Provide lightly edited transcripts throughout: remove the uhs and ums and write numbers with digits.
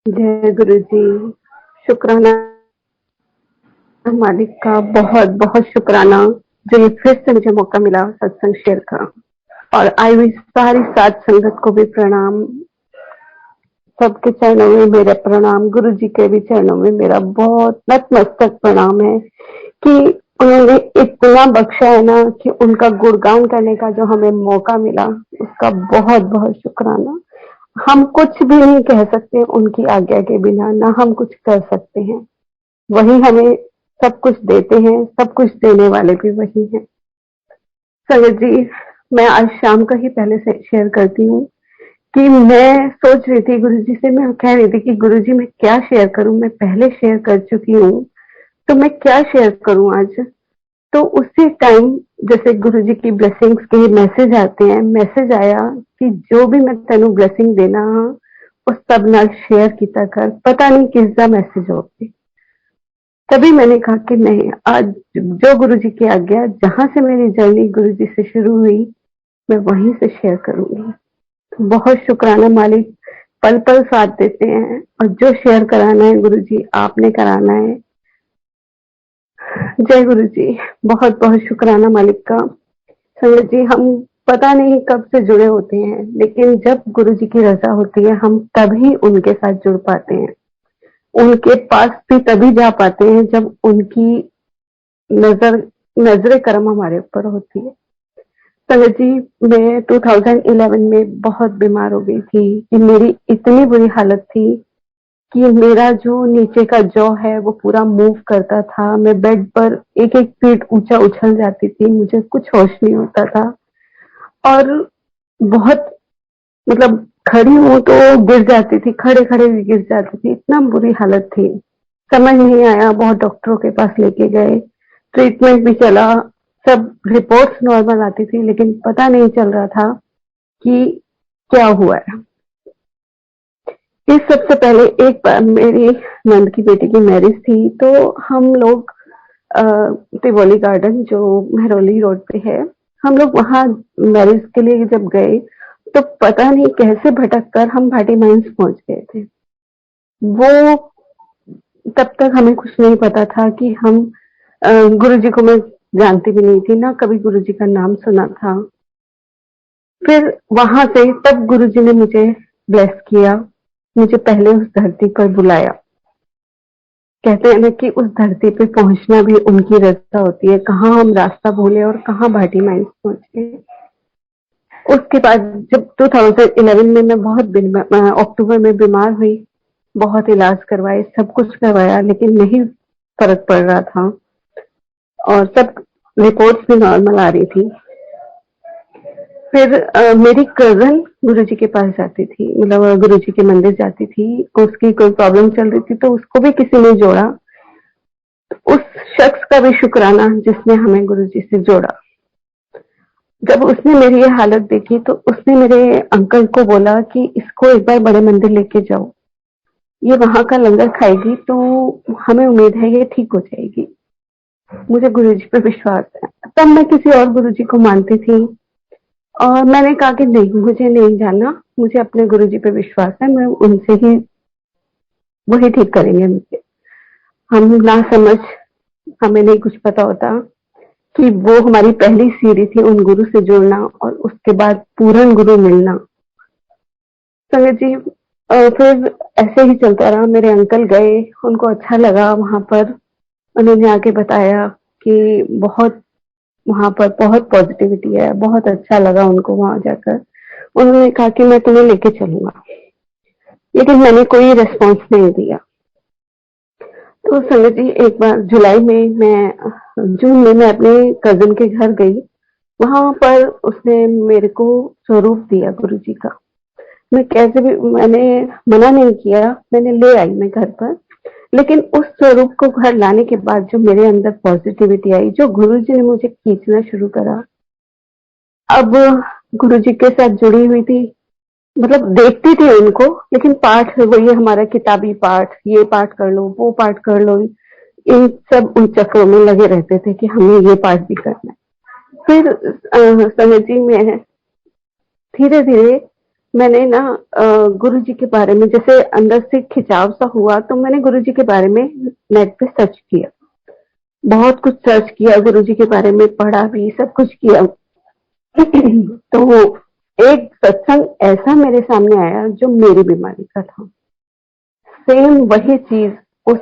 जय गुरु जी। शुक्राना मालिक का, बहुत बहुत शुक्राना जो ये फिर से मुझे मौका मिला सत्संग शेयर का। और आई हुई सारी साथ संगत को भी प्रणाम, सबके चरणों में मेरा प्रणाम, गुरु जी के भी चरणों में मेरा बहुत नतमस्तक प्रणाम है कि उन्होंने इतना बख्शा है ना कि उनका गुणगान करने का जो हमें मौका मिला, उसका बहुत बहुत शुक्राना। हम कुछ भी नहीं कह सकते उनकी आज्ञा के बिना, ना हम कुछ कर सकते हैं। वही हमें सब कुछ देते हैं, सब कुछ देने वाले भी वही हैं। संगत जी, मैं आज शाम का ही पहले से शेयर करती हूँ कि मैं सोच रही थी गुरु जी से, मैं कह रही थी कि गुरु जी मैं क्या शेयर करूं, मैं पहले शेयर कर चुकी हूँ तो मैं क्या शेयर करूं आज। तो उसी टाइम जैसे गुरु जी की ब्लेसिंग्स के मैसेज आते हैं, मैसेज आया कि जो भी मैं तेनू ब्लेसिंग देना हाँ उस सब नाल शेयर किया कर, पता नहीं किसका मैसेज होगी। तभी मैंने कहा कि नहीं, आज जो गुरु जी की आज्ञा, जहां से मेरी जर्नी गुरु जी से शुरू हुई मैं वहीं से शेयर करूंगी। बहुत शुक्राना मालिक, पल पल साथ देते हैं और जो शेयर कराना है गुरु जी आपने कराना है। जय गुरु जी, बहुत बहुत शुक्राना मालिक का। संगत जी, हम पता नहीं कब से जुड़े होते हैं, लेकिन जब गुरु जी की रजा होती है हम तभी उनके साथ जुड़ पाते हैं, उनके पास भी तभी जा पाते हैं जब उनकी नजरे करम हमारे ऊपर होती है। संगत जी, मैं 2011 में बहुत बीमार हो गई थी कि मेरी इतनी बुरी हालत थी कि मेरा जो नीचे का जॉ है वो पूरा मूव करता था। मैं बेड पर एक एक फीट ऊंचा उछल जाती थी, मुझे कुछ होश नहीं होता था और बहुत मतलब खड़ी हूं तो गिर जाती थी, खड़े खड़े भी गिर जाती थी, इतना बुरी हालत थी। समझ नहीं आया, बहुत डॉक्टरों के पास लेके गए, ट्रीटमेंट भी चला, सब रिपोर्ट्स नॉर्मल आती थी, लेकिन पता नहीं चल रहा था कि क्या हुआ है। इस सबसे पहले एक बार मेरी नंद की बेटी की मैरिज थी, तो हम लोग तिवोली गार्डन जो मेहरौली रोड पे है, हम लोग वहां मैरिज के लिए जब गए तो पता नहीं कैसे भटक कर हम भाटी माइंस पहुंच गए थे। वो तब तक हमें कुछ नहीं पता था कि हम गुरु जी को मैं जानती भी नहीं थी, ना कभी गुरु जी का नाम सुना था। फिर वहां से तब गुरु जी ने मुझे ब्लेस किया, मुझे पहले उस धरती पर बुलाया। कहते हैं ना कि उस धरती पे पहुंचना भी उनकी रजा होती है, कहाँ हम रास्ता भूले और कहाँ भाटी माइंस पहुंच गए। उसके बाद जब 2011 में मैं बहुत अक्टूबर में बीमार हुई, बहुत इलाज करवाए, सब कुछ करवाया, लेकिन नहीं फर्क पड़ रहा था और सब रिपोर्ट्स भी नॉर्मल आ रही थी। फिर मेरी कजन गुरु जी के पास जाती थी, मतलब गुरु जी के मंदिर जाती थी, उसकी कोई प्रॉब्लम चल रही थी तो उसको भी किसी ने जोड़ा। उस शख्स का भी शुक्राना जिसने हमें गुरु जी से जोड़ा। जब उसने मेरी ये हालत देखी तो उसने मेरे अंकल को बोला कि इसको एक बार बड़े मंदिर लेके जाओ, ये वहां का लंगर खाएगी तो हमें उम्मीद है ये ठीक हो जाएगी। मुझे गुरु जी पे विश्वास है, तब मैं किसी और गुरु जी को मानती थी और मैंने कहा कि नहीं, मुझे नहीं जानना, मुझे अपने गुरु जी पे विश्वास है, मैं उनसे ही, वही ठीक करेंगे मुझे। हम ना समझ, हमें नहीं कुछ पता होता कि वो हमारी पहली सीढ़ी थी उन गुरु से जुड़ना और उसके बाद पूर्ण गुरु मिलना। संगत जी, फिर ऐसे ही चलता रहा। मेरे अंकल गए, उनको अच्छा लगा वहां पर, उन्होंने आके बताया कि बहुत वहां पर बहुत पॉजिटिविटी है, बहुत अच्छा लगा उनको वहां जाकर। उन्होंने कहा कि मैं तुम्हें लेके चलूंगा, लेकिन मैंने कोई रिस्पॉन्स नहीं दिया। तो संगत जी, एक बार जुलाई में जून में मैं अपने कजिन के घर गई, वहां पर उसने मेरे को स्वरूप दिया गुरु जी का। मैं कैसे भी, मैंने मना नहीं किया, मैंने ले आई मैं घर पर, लेकिन उस स्वरूप को घर लाने के बाद जो मेरे अंदर पॉजिटिविटी आई, जो गुरु जी ने मुझे खींचना शुरू करा, अब गुरु जी के साथ जुड़ी हुई थी, मतलब देखती थी उनको, लेकिन पाठ वही हमारा किताबी पाठ, ये पाठ कर लो, वो पाठ कर लो, इन सब उन चक्रों में लगे रहते थे कि हमें ये पाठ भी करना है। फिर समझी मैं धीरे धीरे मैंने ना गुरुजी के बारे में जैसे अंदर से खिंचाव सा हुआ, तो मैंने गुरुजी के बारे में नेट पे सर्च किया। बहुत कुछ सर्च किया, गुरुजी के बारे में पढ़ा भी, सब कुछ किया। तो वो एक सत्संग ऐसा मेरे सामने आया जो मेरी बीमारी का था। सेम वही चीज उस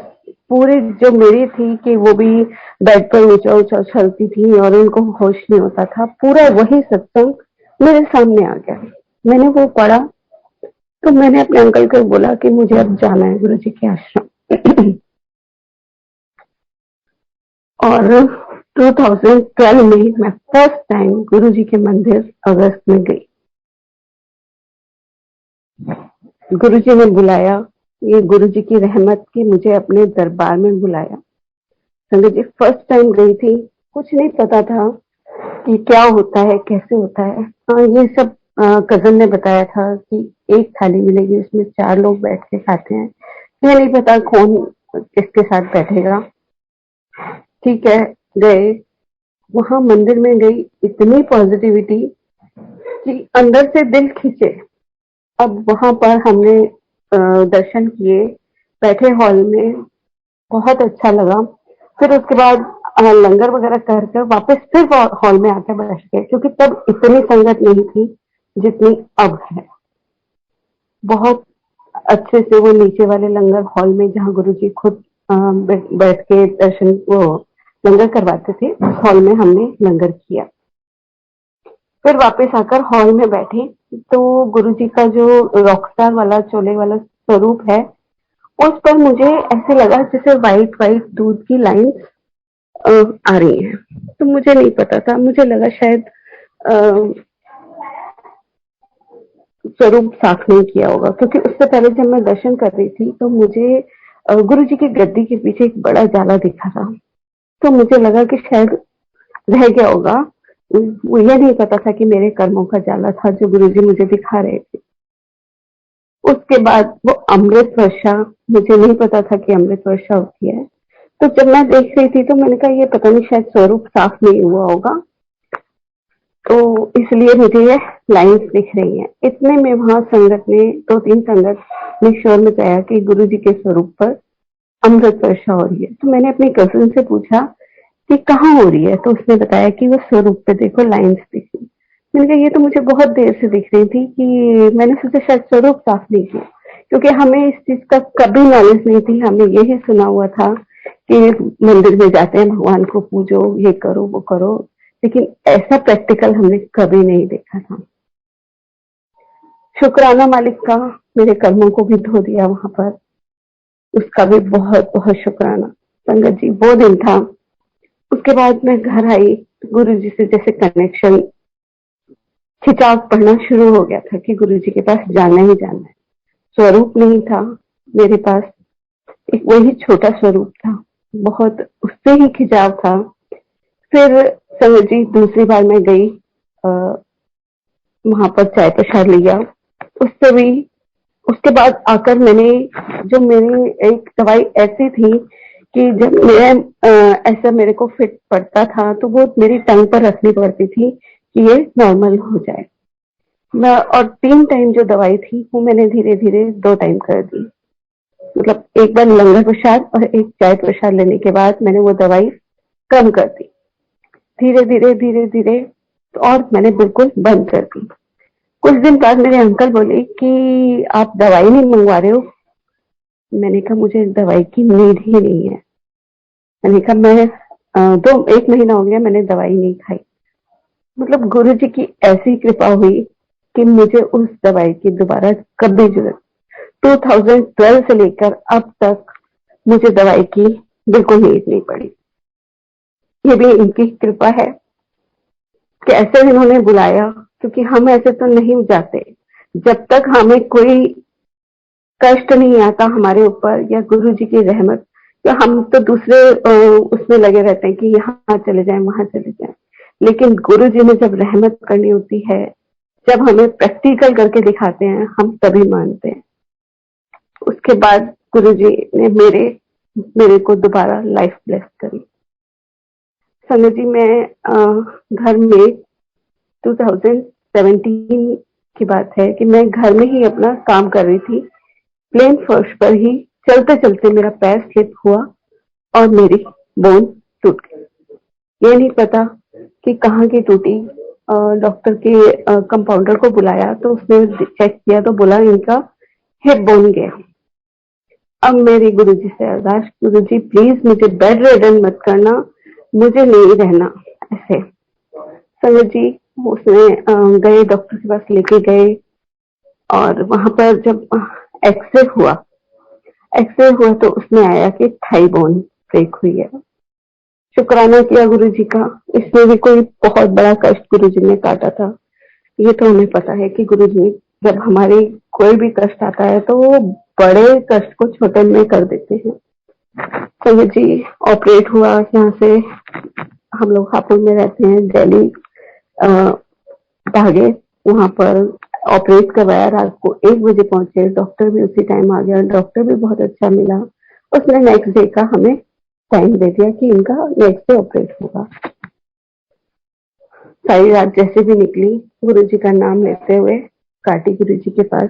पूरी जो मेरी थी कि वो भी बेड पर ऊंचा ऊंचा उछलती थी और उनको होश नहीं होता था, पूरा वही सत्संग मेरे सामने आ गया। मैंने वो पढ़ा, तो मैंने अपने अंकल को बोला कि मुझे अब जाना है गुरुजी के आश्रम। और 2012 में मैं फर्स्ट टाइम गुरुजी के मंदिर अगस्त में गई। गुरुजी ने बुलाया, ये गुरुजी की रहमत की मुझे अपने दरबार में बुलाया। संगत जी, फर्स्ट टाइम गई थी, कुछ नहीं पता था कि क्या होता है, कैसे होता है। हाँ, ये सब कजन ने बताया था कि एक थाली मिलेगी, उसमें 4 लोग बैठ के खाते हैं। ये नहीं पता कौन किसके साथ बैठेगा। ठीक है, गए, वहां मंदिर में गई, इतनी पॉजिटिविटी कि अंदर से दिल खींचे। अब वहां पर हमने दर्शन किए, बैठे हॉल में, बहुत अच्छा लगा। फिर उसके बाद लंगर वगैरह कर वापस फिर हॉल में आकर बैठ गए, क्योंकि तब इतनी संगत नहीं थी जितनी अब है। बहुत अच्छे से वो नीचे वाले लंगर हॉल में, जहाँ गुरुजी खुद बैठ के दर्शन वो लंगर करवाते थे, उस हॉल में हमने लंगर किया। फिर वापस आकर हॉल में बैठे, तो गुरुजी का जो रॉकस्टार वाला चोले वाला स्वरूप है, उस पर मुझे ऐसे लगा जैसे व्हाइट व्हाइट दूध की लाइन आ रही है। तो मुझे नहीं पता था, मुझे लगा शायद स्वरूप साफ नहीं किया होगा, क्योंकि उससे पहले जब मैं दर्शन कर रही थी तो मुझे गुरुजी की गद्दी के पीछे एक बड़ा जाला दिखा था। तो मुझे लगा कि शायद रह गया होगा। वो ये नहीं पता था कि मेरे कर्मों का जाला था जो गुरुजी मुझे दिखा रहे थे। उसके बाद वो अमृत वर्षा, मुझे नहीं पता था कि अमृत वर्षा होती है। तो जब मैं देख रही थी तो मैंने कहा ये पता नहीं शायद स्वरूप साफ नहीं हुआ होगा, तो इसलिए मुझे ये लाइंस दिख रही हैं। इतने में वहां संगत ने 2-3 संगत ने शोर मचाया कि गुरुजी के स्वरूप पर अमृत वर्षा हो रही है। तो मैंने अपनी कजिन से पूछा कि कहाँ हो रही है, तो उसने बताया कि वो स्वरूप पे देखो लाइंस दिखी। मैंने कहा ये तो मुझे बहुत देर से दिख रही थी, कि मैंने सोचा शायद स्वरूप साफ नहीं किया, क्योंकि हमें इस चीज का कभी नॉलेज नहीं थी। हमें यही सुना हुआ था कि मंदिर में जाते हैं, भगवान को पूजो, ये करो वो करो, लेकिन ऐसा प्रैक्टिकल हमने कभी नहीं देखा था। शुक्राना मालिक का, मेरे कर्मों को भी धो दिया वहां पर, उसका भी बहुत बहुत शुक्राना। संगत जी, वो दिन था। उसके बाद मैं घर आई, गुरु जी से जैसे कनेक्शन, खिंचाव पढ़ना शुरू हो गया था कि गुरु जी के पास जाना ही जाना है। स्वरूप नहीं था मेरे पास, एक वही छोटा स्वरूप था, बहुत उससे ही खिंचाव था। फिर संगत जी, दूसरी बार मैं गई, वहां पर चाय प्रसाद लिया, उससे भी। उसके बाद आकर मैंने, जो मेरी एक दवाई ऐसी थी कि जब मैं ऐसा मेरे को फिट पड़ता था तो वो मेरी टंग पर रखनी पड़ती थी कि ये नॉर्मल हो जाए। मैं, और 3 टाइम जो दवाई थी वो मैंने धीरे धीरे 2 टाइम कर दी। मतलब एक बार लंगर प्रसाद और एक चाय प्रसाद लेने के बाद मैंने वो दवाई कम कर दी, धीरे धीरे धीरे धीरे, और मैंने बिल्कुल बंद कर दी। कुछ दिन बाद मेरे अंकल बोले कि आप दवाई नहीं मंगवा रहे हो। मैंने कहा मुझे दवाई की नीड ही नहीं है। मैंने कहा मैं 1 महीना हो गया मैंने दवाई नहीं खाई। मतलब गुरु जी की ऐसी कृपा हुई कि मुझे उस दवाई की दोबारा कभी जरूरत, 2012 से लेकर अब तक मुझे दवाई की बिल्कुल नीड नहीं पड़ी। ये भी इनकी कृपा है कि ऐसे इन्होंने बुलाया, क्योंकि हम ऐसे तो नहीं जाते जब तक हमें कोई कष्ट नहीं आता हमारे ऊपर, या गुरु जी की रहमत। या हम तो दूसरे उसमें लगे रहते हैं कि यहाँ चले जाएं, वहां चले जाएं, लेकिन गुरु जी ने जब रहमत करनी होती है, जब हमें प्रैक्टिकल करके दिखाते हैं, हम तभी मानते हैं। उसके बाद गुरु जी ने मेरे को दोबारा लाइफ ब्लेस करी। संगत जी, मैं घर में 2017 की बात है कि मैं घर में ही अपना काम कर रही थी, प्लेन फर्श पर ही चलते चलते मेरा पैर स्लिप हुआ और मेरी बोन टूट गई। ये नहीं पता कि कहाँ की टूटी। डॉक्टर के कंपाउंडर को बुलाया तो उसने चेक किया तो बोला इनका हिप बोन गया। अब मेरी गुरुजी से अरदास, गुरुजी प्लीज मुझे बेड रेडन मत करना, मुझे नहीं रहना ऐसे। संगत जी उसने गए, डॉक्टर के पास लेके गए और वहां पर जब एक्सरे हुआ तो उसमें आया कि थाई बोन ब्रेक हुई है। शुक्राना किया गुरुजी का, इसमें भी कोई बहुत बड़ा कष्ट गुरुजी ने काटा था। ये तो हमें पता है कि गुरुजी जब हमारे कोई भी कष्ट आता है तो वो बड़े कष्ट को छोटे में कर देते हैं। संगत जी ऑपरेट हुआ, यहाँ से हम लोग हापुड़ में रहते हैं, दिल्ली भागे, वहां पर ऑपरेट करवाया। रात को 1 बजे पहुंचे, डॉक्टर भी उसी टाइम आ गया। डॉक्टर भी बहुत अच्छा मिला, उसने नेक्स्ट डे का हमें टाइम दे दिया कि इनका नेक्स्ट डे ऑपरेट होगा। सारी रात जैसे भी निकली, गुरुजी का नाम लेते हुए काटी गुरुजी के पास,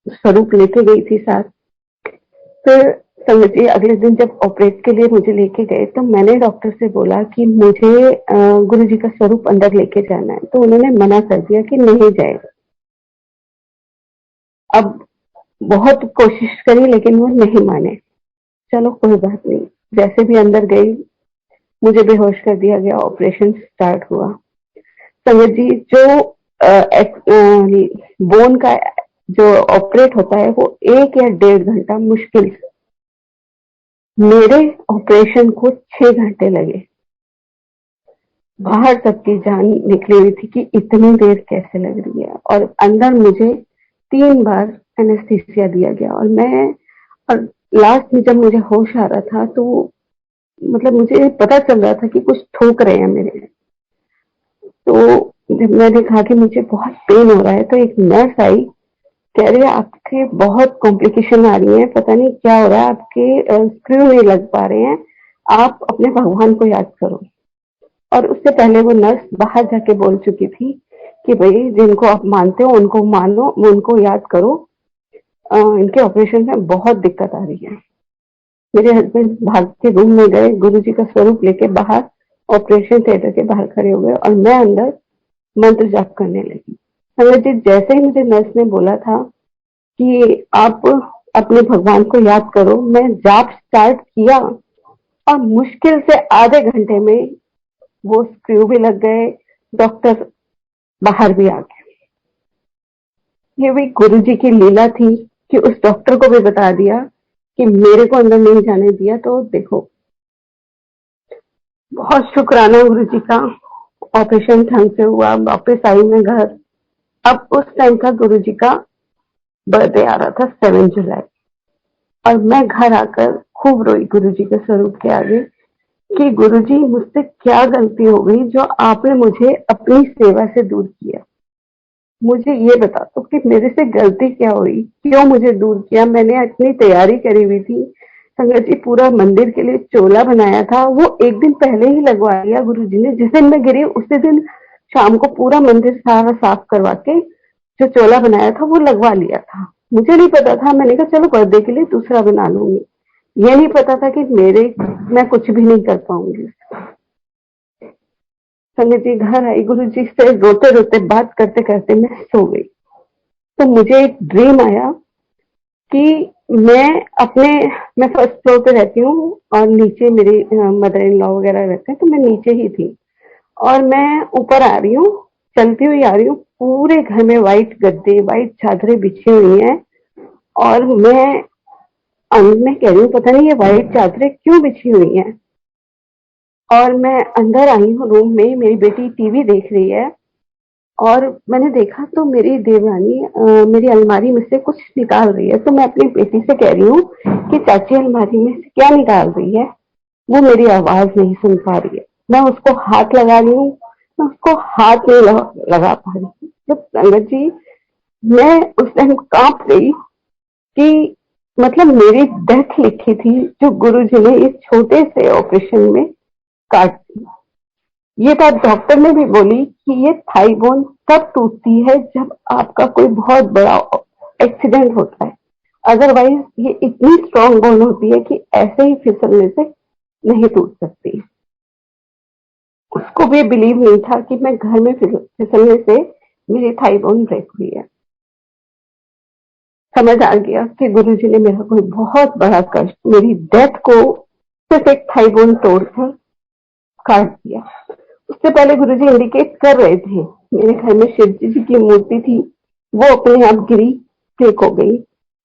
स्वरूप लेके गई थी साथ। फिर संगत जी अगले दिन जब ऑपरेट के लिए मुझे लेके गए तो मैंने डॉक्टर से बोला कि मुझे गुरुजी का स्वरूप अंदर लेके जाना है, तो उन्होंने मना कर दिया कि नहीं जाएगा। अब बहुत कोशिश करी लेकिन वो नहीं माने। चलो कोई बात नहीं, जैसे भी अंदर गई मुझे बेहोश कर दिया गया, ऑपरेशन स्टार्ट हुआ। संगत जी जो बोन का जो ऑपरेट होता है वो 1 या 1.5 घंटा मुश्किल से, मेरे ऑपरेशन को 6 घंटे लगे। बाहर तक की जान निकली हुई थी कि इतनी देर कैसे लग रही है। और अंदर मुझे 3 बार एनेस्थीसिया दिया गया और लास्ट में जब मुझे होश आ रहा था तो मतलब मुझे पता चल रहा था कि कुछ ठोक रहे हैं मेरे। तो जब मैंने कहा कि मुझे बहुत पेन हो रहा है तो एक नर्स आई, कह रही है आपके बहुत कॉम्प्लिकेशन आ रही है, पता नहीं क्या हो रहा है, आपके स्क्रू नहीं लग पा रहे हैं, आप अपने भगवान को याद करो। और उससे पहले वो नर्स बाहर जाके बोल चुकी थी कि भाई जिनको आप मानते हो उनको मानो, उनको याद करो, इनके ऑपरेशन में बहुत दिक्कत आ रही है। मेरे हस्बैंड भाग के रूम में गए, गुरुजी का स्वरूप लेके बाहर ऑपरेशन थिएटर के बाहर खड़े हो गए और मैं अंदर मंत्र जाप करने लगी। संगत जी जैसे ही मुझे नर्स ने बोला था कि आप अपने भगवान को याद करो, मैं जाप स्टार्ट किया और मुश्किल से आधे घंटे में वो स्क्रू भी लग गए, डॉक्टर बाहर भी आ गए। ये भी गुरुजी की लीला थी कि उस डॉक्टर को भी बता दिया कि मेरे को अंदर नहीं जाने दिया। तो देखो बहुत शुक्राना गुरुजी का, ऑपरेशन ढंग से हुआ, वापस आई मैं घर। अब उस टाइम का गुरुजी का बर्थडे आ रहा था 7 जुलाई, और मैं घर आकर खूब रोई गुरुजी के स्वरूप के आगे कि गुरुजी मुझसे क्या गलती हो गई जो आपने मुझे अपनी सेवा से दूर किया। मुझे ये बता दो कि मेरे से गलती क्या हुई, क्यों मुझे दूर किया। मैंने इतनी तैयारी करी हुई थी, संगत जी पूरा मंदिर के लिए चोला बनाया था, वो एक दिन पहले ही लगवा लिया गुरुजी ने। जिस दिन मैं गिरी उसी दिन शाम को पूरा मंदिर सारा साफ करवा के जो चोला बनाया था वो लगवा लिया था। मुझे नहीं पता था, मैंने कहा चलो बर्थडे के लिए दूसरा बना लूंगी। ये नहीं पता था कि मैं कुछ भी नहीं कर पाऊंगी। संगत जी घर आई, गुरुजी से रोते रोते बात करते करते मैं सो गई। तो मुझे एक ड्रीम आया कि मैं फर्स्ट फ्लोर पे रहती हूँ और नीचे मेरे मदर इन लॉ वगैरह रहते हैं, तो मैं नीचे ही थी और मैं ऊपर आ रही हूँ, चलती हुई आ रही हूँ। पूरे घर में व्हाइट गद्दे, व्हाइट चादरें बिछी हुई हैं और मैं कह रही हूँ पता नहीं ये व्हाइट चादरें क्यों बिछी हुई हैं। और मैं अंदर आई हूँ रूम में, मेरी बेटी टीवी देख रही है और मैंने देखा तो मेरी देवरानी मेरी अलमारी में से कुछ निकाल रही है। तो मैं अपनी बेटी से कह रही हूँ कि चाची अलमारी में से क्या निकाल रही है। वो मेरी आवाज नहीं सुन पा रही है, मैं उसको हाथ लगा रही हूँ, मैं उसको हाथ नहीं लगा पा रही हूँ। तो संगत जी मैं उस टाइम कांप गई कि मतलब मेरी डेथ लिखी थी जो गुरुजी ने इस छोटे से ऑपरेशन में काट दी। ये बात डॉक्टर ने भी बोली कि ये थाई बोन तब टूटती है जब आपका कोई बहुत बड़ा एक्सीडेंट होता है, अदरवाइज ये इतनी स्ट्रांग बोन होती है कि ऐसे ही फिसलने से नहीं टूट सकती। उसको भी बिलीव नहीं था कि मैं घर में फिसलने से मेरी थाई बोन ब्रेक हुई है। समझ आ गया कि गुरुजी ने मेरा कोई बहुत बड़ा कष्ट, मेरी डेथ को सिर्फ एक थाई बोन तोड़कर काट दिया। उससे पहले गुरुजी इंडिकेट कर रहे थे, मेरे घर में शिव जी की मूर्ति थी, वो अपने आप गिरी, ब्रेक हो गई।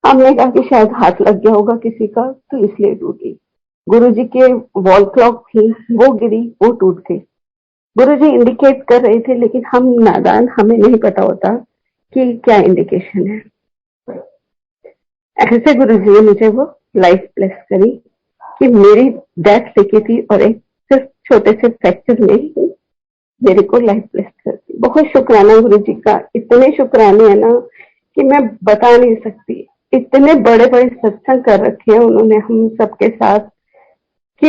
हमने कहा कि शायद हाथ लग गया होगा किसी का, तो इसलिए टूटी। गुरुजी के वॉल क्लॉक थी, वो गिरी, वो टूट गई। गुरुजी इंडिकेट कर रहे थे, लेकिन हम नादान, हमें नहीं पता होता कि क्या इंडिकेशन है। ऐसे गुरुजी ने मुझे वो लाइफ ब्लेस करी कि मेरी डेथ लिखी थी और एक सिर्फ छोटे से फ्रैक्चर में ही मेरे को लाइफ ब्लेस कर दी। बहुत शुक्राना गुरुजी का, इतने शुक्राने हैं ना कि मैं बता नहीं सकती। इतने बड़े बड़े सत्संग कर रखे हैं उन्होंने हम सबके साथ कि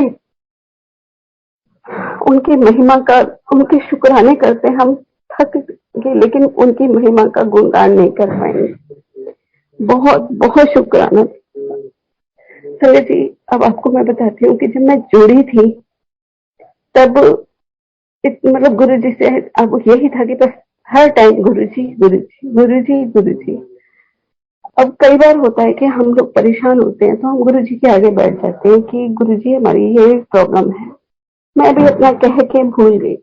उनकी महिमा का, उनके शुक्राने करते हम थक गए, लेकिन उनकी महिमा का गुणगान नहीं कर पाएंगे। बहुत बहुत शुक्राना। चलिए जी, अब आपको मैं बताती हूँ कि जब मैं जुड़ी थी तब मतलब गुरुजी से अब यही था कि बस हर टाइम गुरुजी गुरुजी गुरुजी गुरुजी। अब कई बार होता है कि हम लोग परेशान होते हैं तो हम गुरुजी के आगे बैठ जाते हैं कि गुरुजी हमारी ये प्रॉब्लम है। मैं भी अपना कह के भूल गई,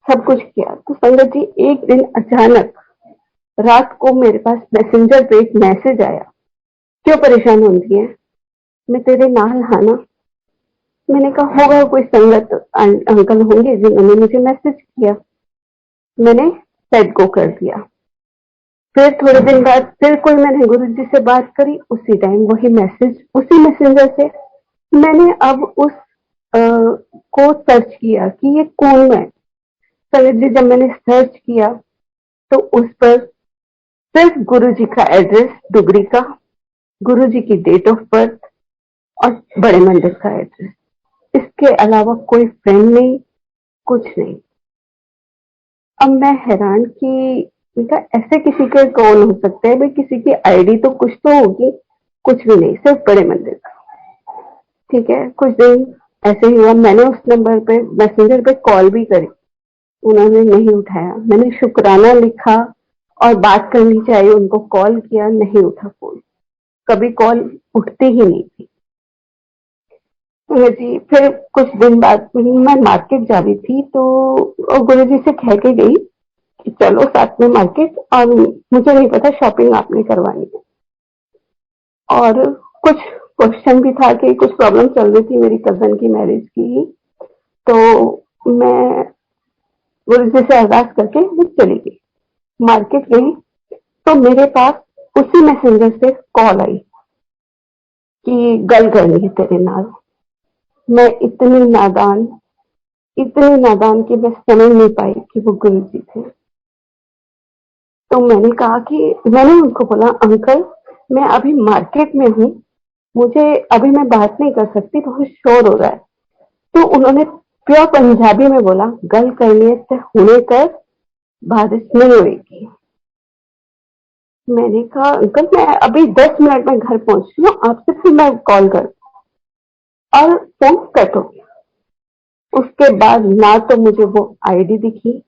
सब कुछ किया। तो संगत जी, एक दिन अचानक रात को मेरे पास मैसेंजर पे एक मैसेज आया, क्यों परेशान होती है, मैं तेरे नाल हाँ ना। मैंने कहा होगा कोई संगत अंकल होंगे जिन्होंने मुझे मैसेज किया। मैंने सेट गो कर दिया। फिर थोड़े दिन बाद फिर कोई, मैंने गुरुजी से बात करी, उसी टाइम वही मैसेज, उसी मैसेंजर से। मैंने अब उस को सर्च किया कि ये कौन है। संगत जी, जब मैंने सर्च किया तो उस पर सिर्फ गुरुजी का एड्रेस डुगरी का, गुरुजी की डेट ऑफ बर्थ और बड़े मंदिर का एड्रेस, इसके अलावा कोई फ्रेंड नहीं, कुछ नहीं। अब मैं हैरान कि ऐसे किसी के कौन हो सकते हैं भाई, किसी की आईडी तो कुछ तो होगी, कुछ भी नहीं, सिर्फ बड़े मंदिर का। ठीक है, कुछ दिन ऐसे ही हुआ। मैंने उस नंबर पे मैसेंजर पे कॉल भी करी, उन्होंने नहीं उठाया। मैंने शुक्राना लिखा और बात करनी चाहिए, उनको कॉल किया, नहीं उठा फोन, कभी कॉल उठती ही नहीं थी। जी, फिर कुछ दिन बाद मैं मार्केट जा रही थी तो गुरुजी से कह के गई कि चलो साथ में मार्केट, और मुझे नहीं पता शॉपिंग आपने करवानी है। और कुछ क्वेश्चन भी था कि कुछ प्रॉब्लम चल रही थी मेरी कजन की मैरिज की। तो मैं गुरुजी से अरदास करके मैं चली गई, मार्केट गई तो मेरे पास उसी मैसेंजर से कॉल आई कि गल करनी है तेरे नाल। मैं इतनी नादान कि मैं समझ नहीं पाई कि वो गुरुजी थे। तो मैंने कहा कि मैंने उनको बोला, अंकल मैं अभी मार्केट में हूँ, मुझे अभी मैं बात नहीं कर सकती, बहुत शोर हो रहा है। तो उन्होंने प्योर पंजाबी में बोला, गल करनी से होने कर, बारिश नहीं होगी। मैंने कहा अंकल मैं अभी 10 मिनट में घर पहुंच रही हूँ, आपसे फिर मैं कॉल कर, और फोन कट हो गया। उसके बाद ना तो मुझे वो आईडी दिखी,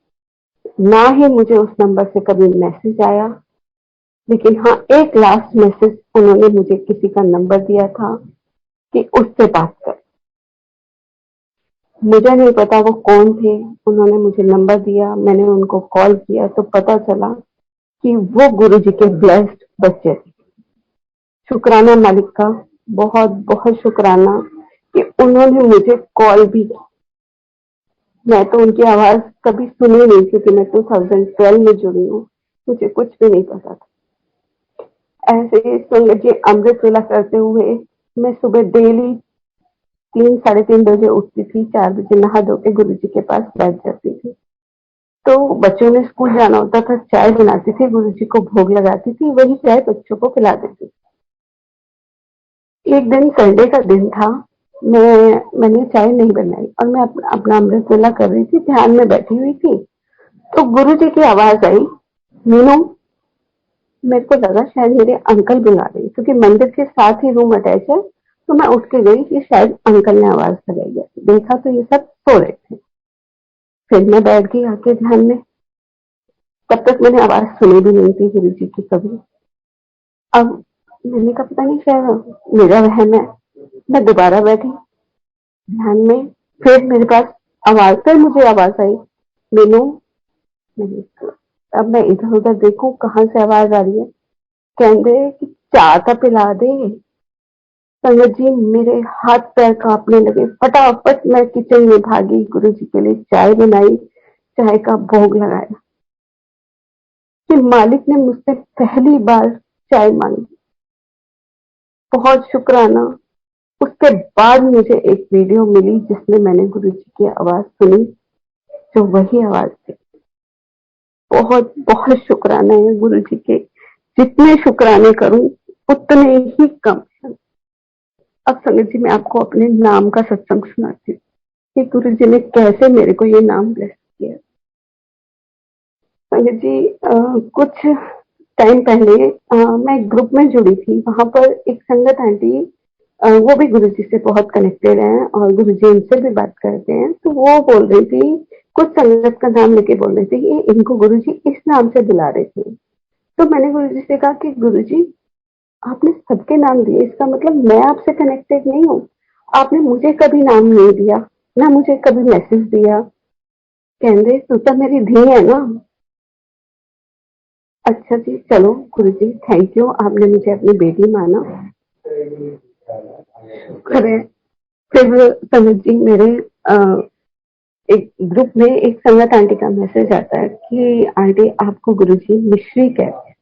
ना ही मुझे उस नंबर से कभी मैसेज आया। लेकिन हाँ, एक लास्ट मैसेज उन्होंने मुझे किसी का नंबर दिया था कि उससे बात कर। मुझे नहीं पता वो कौन थे, उन्होंने मुझे नंबर दिया, मैंने उनको कॉल किया तो पता चला कि वो गुरुजी के ब्लेस्ड बच्चे थे। शुक्राना मालिक का, बहुत बहुत शुक्राना कि उन्होंने मुझे कॉल भी की। मैं तो उनकी आवाज कभी सुनी नहीं, क्योंकि मैं 2012 में जुड़ी हूँ, मुझे कुछ भी नहीं पता था। ऐसे ही संगत जी, अमृत वेला करते हुए मैं सुबह डेली 3-3:30 बजे उठती थी, 4 बजे नहा धो के गुरु जी के पास बैठ जाती थी। तो बच्चों ने स्कूल जाना होता था, चाय बनाती थी, गुरु जी को भोग लगाती थी, वही चाय बच्चों को पिला देती थी। एक दिन संडे का दिन था, मैंने चाय नहीं बनाई और मैं अपना अमृत वेला कर रही थी, ध्यान में बैठी हुई थी। तो गुरु जी की आवाज आई, मीनू। मेरे को लगा शायद मेरे अंकल बुला रहे हैं, क्योंकि मंदिर के साथ ही रूम अटैच है। तो मैं उठ के गई कि शायद अंकल ने आवाज लगाई है। देखा तो ये सब सो रहे थे। फिर मैं बैठ गई आके ध्यान में। तब तक मैंने आवाज सुनी भी नहीं थी गुरु जी की कभी। अब मैंने कहा पता नहीं शायद मेरा वहम है। मैं दोबारा बैठी ध्यान में। फिर मेरे पास आवाज, फिर मुझे आवाज आई, मीनू। मैंने कहा, अब मैं इधर उधर देखूं कहाँ से आवाज आ रही है। कहते कि चाय तो पिला दे। संगत जी मेरे हाथ पैर कांपने लगे। फटाफट मैं किचन में भागी, गुरु जी के लिए चाय बनाई, चाय का भोग लगाया। फिर मालिक ने मुझसे पहली बार चाय मांगी, बहुत शुक्राना। उसके बाद मुझे एक वीडियो मिली जिसमें मैंने गुरु जी की आवाज सुनी, जो वही आवाज थी। बहुत बहुत शुक्राना है गुरु जी के। जितने शुक्राने करूं उतने ही कम। अब संगत जी मैं आपको अपने नाम का सत्संग सुनाती हूँ कि गुरु जी ने कैसे मेरे को ये नाम ब्लेस किया। संगत जी कुछ टाइम पहले मैं एक ग्रुप में जुड़ी थी। वहां पर एक संगत आंटी, वो भी गुरु जी से बहुत कनेक्टेड हैं और गुरु जी इनसे भी बात करते हैं। तो वो बोल रही थी, कुछ संगत का नाम लेके बोल रही थी कि इनको गुरु जी इस नाम से बुला रहे थे। तो मैंने गुरु जी से कहा कि गुरु जी आपने सबके नाम दिए, इसका मतलब मैं आपसे कनेक्टेड नहीं हूँ। आपने मुझे कभी नाम नहीं दिया, ना मुझे कभी मैसेज दिया। कहते तू तो मेरी धी है ना। अच्छा जी, चलो गुरु जी थैंक यू, आपने मुझे अपनी बेटी माना। करे फिर संगत जी मेरे एक ग्रुप में एक संगत आंटी का मैसेज आता है कि आंटी आपको गुरु जी मिश्री कहते हैं,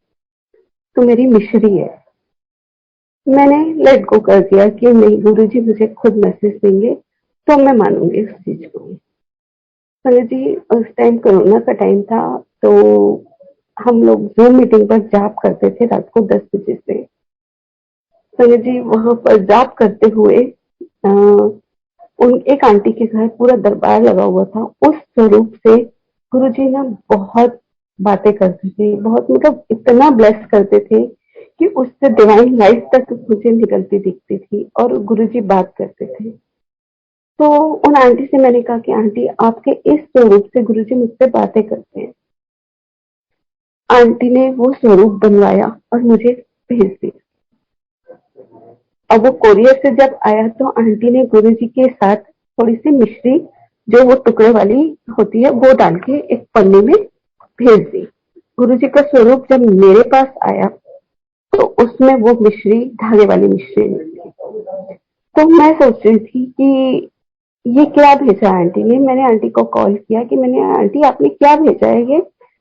तो मेरी मिश्री है। मैंने लेट गो कर दिया कि नहीं, गुरु जी मुझे खुद मैसेज देंगे तो मैं मानूंगी उस चीज को। संगत जी उस टाइम कोरोना का टाइम था, तो हम लोग जूम मीटिंग पर जाप करते थे रात को 10 बजे से। संगत जी वहां पर जाप करते हुए आ, उन एक आंटी के घर पूरा दरबार लगा हुआ था। उस स्वरूप से गुरु जी ना बहुत बातें करते थे, बहुत मतलब इतना ब्लेस करते थे कि उससे डिवाइन लाइफ तक मुझे निकलती दिखती थी और गुरु जी बात करते थे। तो उन आंटी से मैंने कहा कि आंटी आपके इस स्वरूप से गुरु जी मुझसे बातें करते हैं। आंटी ने वो स्वरूप बनवाया और मुझे भेज दिया। अब वो कोरियर से जब आया तो आंटी ने गुरु जी के साथ थोड़ी सी मिश्री, जो वो टुकड़े वाली होती है, वो डाल के एक पन्नी में भेज दी। गुरु जी का स्वरूप जब मेरे पास आया तो उसमें वो मिश्री धागे वाली मिश्री निकली। तो मैं सोच रही थी कि ये क्या भेजा आंटी ने। मैंने आंटी को कॉल किया कि मैंने आंटी आपने क्या भेजा है, ये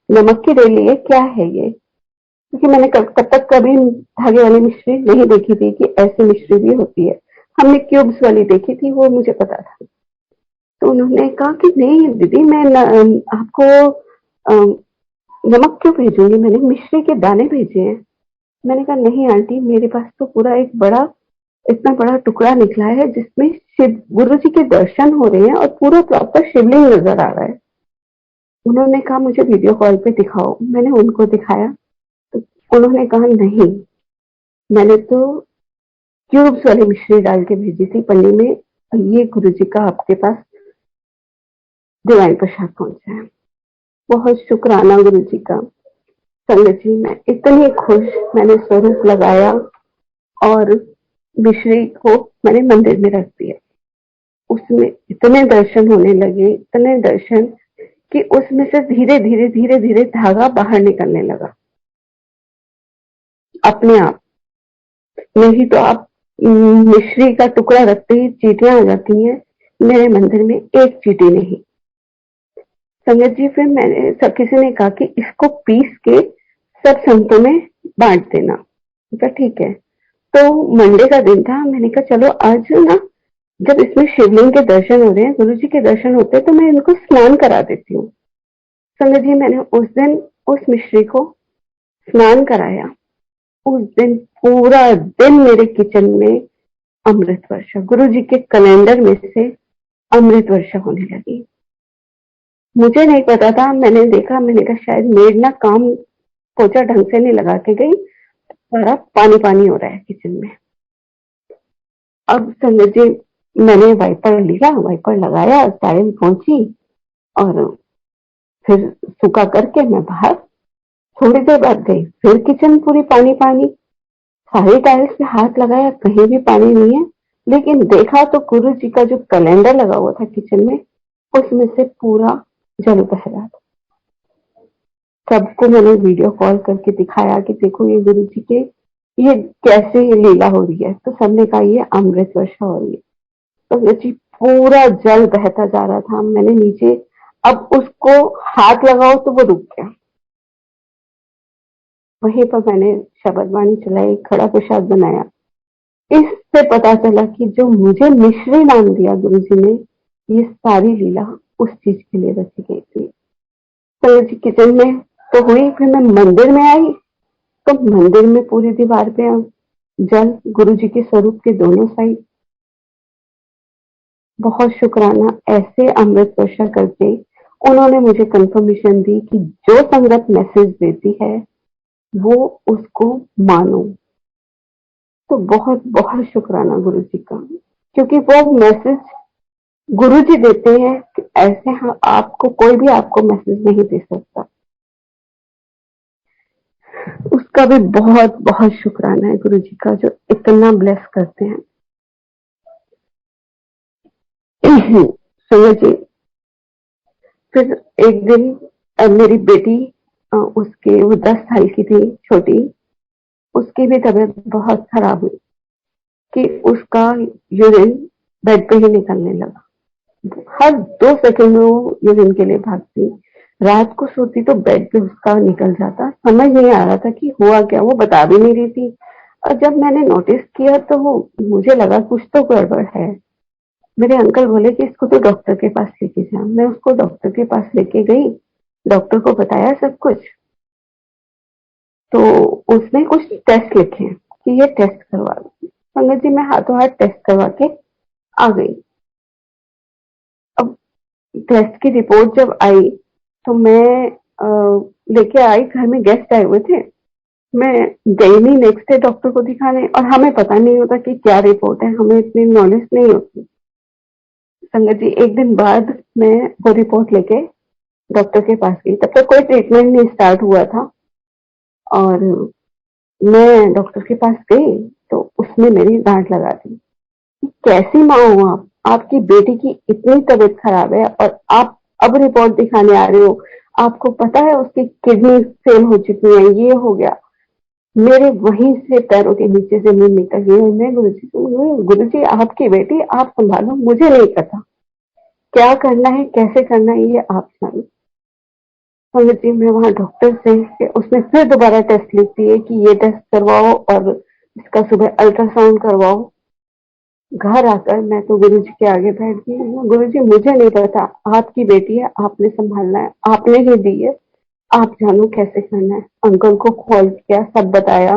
नमक की रेली है क्या है ये, क्योंकि मैंने तब तक कभी धागे वाली मिश्री नहीं देखी थी कि ऐसी मिश्री भी होती है। हमने क्यूब्स वाली देखी थी, वो मुझे पता था। तो उन्होंने कहा कि नहीं दीदी मैं आपको नमक क्यों भेजूंगी, मैंने मिश्री के दाने भेजे हैं। मैंने कहा नहीं आंटी, मेरे पास तो पूरा एक बड़ा, इतना बड़ा टुकड़ा निकला है जिसमें शिव गुरु जी के दर्शन हो रहे हैं और पूरा प्रॉपर शिवलिंग नजर आ रहा है। उन्होंने कहा मुझे वीडियो कॉल पे दिखाओ। मैंने उनको दिखाया तो उन्होंने कहा नहीं, मैंने तो क्यूब्स वाली मिश्री डाल के भेजी थी पन्नी में, ये गुरु जी का आपके पास डिवाइन प्रसाद पहुंचा है। बहुत शुक्राना गुरु जी का। संगत जी मैं इतनी खुश, मैंने स्वरूप लगाया और मिश्री को मैंने मंदिर में रख दिया। उसमें इतने दर्शन होने लगे, इतने दर्शन कि उसमें से धीरे धीरे धीरे धीरे धागा बाहर निकलने लगा अपने आप। नहीं तो आप मिश्री का टुकड़ा रखते ही चींटियां आ जाती हैं, मेरे मंदिर में एक चींटी नहीं। संगत जी फिर मैंने सब किसी ने कहा कि इसको पीस के सब संतों में बांट देना। तो ठीक है। तो मंडे का दिन था, मैंने कहा चलो आज ना जब इसमें शिवलिंग के दर्शन हो रहे हैं, गुरु जी के दर्शन होते हैं, तो मैं इनको स्नान करा देती हूँ। संगत जी मैंने उस दिन उस मिश्री को स्नान कराया। उस दिन पूरा दिन मेरे किचन में अमृत वर्षा, गुरु जी के कैलेंडर में से अमृत वर्षा होने लगी। मुझे नहीं पता था, मैंने देखा, मैंने कहा शायद मेड ना काम पोछा ढंग से नहीं लगा के गई, सारा पानी पानी हो रहा है किचन में। अब संगत जी, मैंने वाइपर लिया, वाइपर लगाया, साइड में पहुंची और फिर सूखा करके मैं बाहर, थोड़ी देर बाद गई, फिर किचन पूरी पानी पानी, सारी टाइल्स पे हाथ लगाया, कहीं भी पानी नहीं है। लेकिन देखा तो गुरु जी का जो कैलेंडर लगा हुआ था किचन में, उसमें से पूरा जल बह रहा था। सबको मैंने वीडियो कॉल करके दिखाया कि देखो ये गुरु जी के ये कैसे ये लीला हो रही है। तो सबने कहा ये अमृत वर्षा हो रही है। तो जी पूरा जल बहता जा रहा था। मैंने नीचे, अब उसको हाथ लगाओ तो वो रुक गया। वहीं पर मैंने शब्द वाणी चलाई, खड़ा प्रसाद बनाया। इससे पता चला कि जो मुझे मिश्री नाम दिया गुरु जी ने, ये सारी लीला उस चीज के लिए रची गई थी। तो जी किचन में तो हुई, फिर मैं मंदिर में आई तो मंदिर में पूरी दीवार पे जल, गुरु जी के स्वरूप के दोनों साइड। बहुत शुक्राना, ऐसे अमृत वर्षा करके उन्होंने मुझे कंफर्मेशन दी कि जो संगत मैसेज देती है वो उसको मानो। तो बहुत बहुत शुक्राना गुरु जी का, क्योंकि वो मैसेज गुरु जी देते हैं कि ऐसे हाँ, आपको कोई भी आपको मैसेज नहीं दे सकता। उसका भी बहुत बहुत शुक्राना है गुरु जी का, जो इतना ब्लेस करते हैं। सुनो जी, फिर एक दिन मेरी बेटी, उसके वो 10 साल की थी, छोटी, उसकी भी तबीयत बहुत खराब हुई कि उसका यूरिन बेड पे ही निकलने लगा। हर 2 सेकंड में वो यूरिन के लिए भागती। रात को सोती तो बेड पे उसका निकल जाता। समझ नहीं आ रहा था कि हुआ क्या, वो बता भी नहीं रही थी। और जब मैंने नोटिस किया तो वो, मुझे लगा कुछ तो गड़बड़ है। मेरे अंकल बोले कि इसको तो डॉक्टर के पास लेके जा। मैं उसको डॉक्टर के पास लेके गई, डॉक्टर को बताया सब कुछ। तो उसने कुछ टेस्ट लिखे कि ये टेस्ट करवा दो। संगत जी, मैं हाथों हाथ टेस्ट करवा के आ गई। अब टेस्ट की रिपोर्ट जब आई तो मैं लेके आई, घर में गेस्ट आए हुए थे। मैं गई नहीं नेक्स्ट डे डॉक्टर को दिखाने, और हमें पता नहीं होता कि क्या रिपोर्ट है, हमें इतनी नॉलेज नहीं होती। संगत जी, एक दिन बाद मैं वो रिपोर्ट लेके डॉक्टर के पास गई। तब तक कोई ट्रीटमेंट नहीं स्टार्ट हुआ था। और मैं डॉक्टर के पास गई तो उसने मेरी डांट लगा दी। कैसी माँ हो आप, आपकी बेटी की इतनी तबीयत खराब है और आप अब रिपोर्ट दिखाने आ रहे हो, आपको पता है उसकी किडनी फेल हो चुकी है, ये हो गया। मेरे वहीं से पैरों के नीचे जमीन निकल गई। मैं गुरु जी आपकी बेटी, आप संभालो, मुझे नहीं पता क्या करना है, कैसे करना है, ये आप जानो। संगत जी, मैं वहां डॉक्टर से, उसने फिर दोबारा टेस्ट लिख दिए कि ये टेस्ट करवाओ और इसका सुबह अल्ट्रासाउंड करवाओ। घर आकर मैं तो गुरु जी के आगे बैठ गई। गुरु जी, मुझे नहीं पता, आपकी बेटी है, आपने संभालना है, आपने ही दी है, आप जानो कैसे करना है। अंकल को कॉल किया, सब बताया,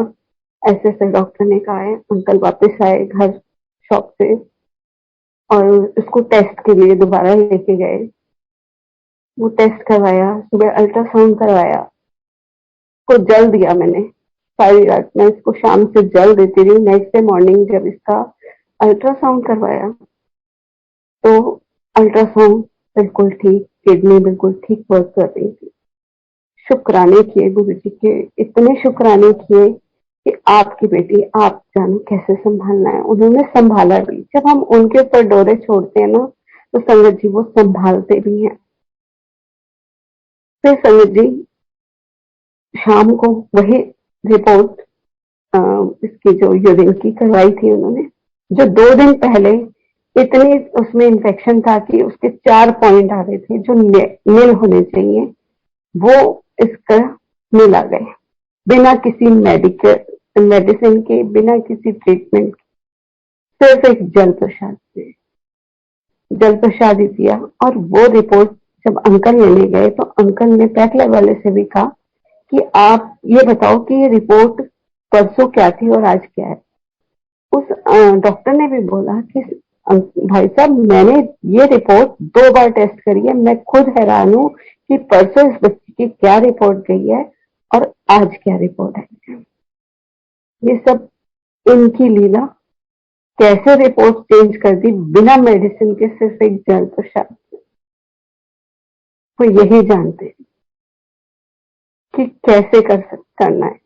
ऐसे ऐसे डॉक्टर ने कहा है। अंकल वापस आए घर शॉप से और उसको टेस्ट के लिए दोबारा लेके गए। वो टेस्ट करवाया, सुबह अल्ट्रासाउंड करवाया, को जल दिया मैंने। सारी रात मैं इसको शाम से जल देती रही। नेक्स्ट डे मॉर्निंग जब इसका अल्ट्रासाउंड करवाया तो अल्ट्रासाउंड बिल्कुल ठीक, किडनी बिल्कुल ठीक वर्क कर रही थी। शुक्राने किए गुरु जी के, इतने शुक्राने किए कि आपकी बेटी, आप जानो कैसे संभालना है। उन्होंने संभाला भी। जब हम उनके ऊपर डोरे छोड़ते हैं ना, तो संगत जी वो संभालते भी हैं। फिर संगत जी, शाम को वही रिपोर्ट, इसकी जो यूरिन की करवाई थी उन्होंने, जो 2 दिन पहले इतनी उसमें इन्फेक्शन था कि उसके 4 पॉइंट आ रहे थे जो नील होने चाहिए, वो इसका नील आ गए, बिना किसी मेडिसिन के, बिना किसी ट्रीटमेंट के। सिर्फ एक जल प्रसाद ही दिया। और वो रिपोर्ट जब अंकल लेने गए तो अंकल ने पैक लैब वाले से भी कहा कि आप ये बताओ कि ये रिपोर्ट परसों क्या थी और आज क्या है। उस डॉक्टर ने भी बोला कि भाई साहब, मैंने ये रिपोर्ट 2 बार टेस्ट करी है, मैं खुद हैरान हूँ कि परसों इस बच्ची की क्या रिपोर्ट गई है और आज क्या रिपोर्ट है। ये सब इनकी लीला, कैसे रिपोर्ट चेंज कर दी बिना मेडिसिन के, सिर्फ एक जल प्रसाद। वो यही जानते हैं कि कैसे करना है।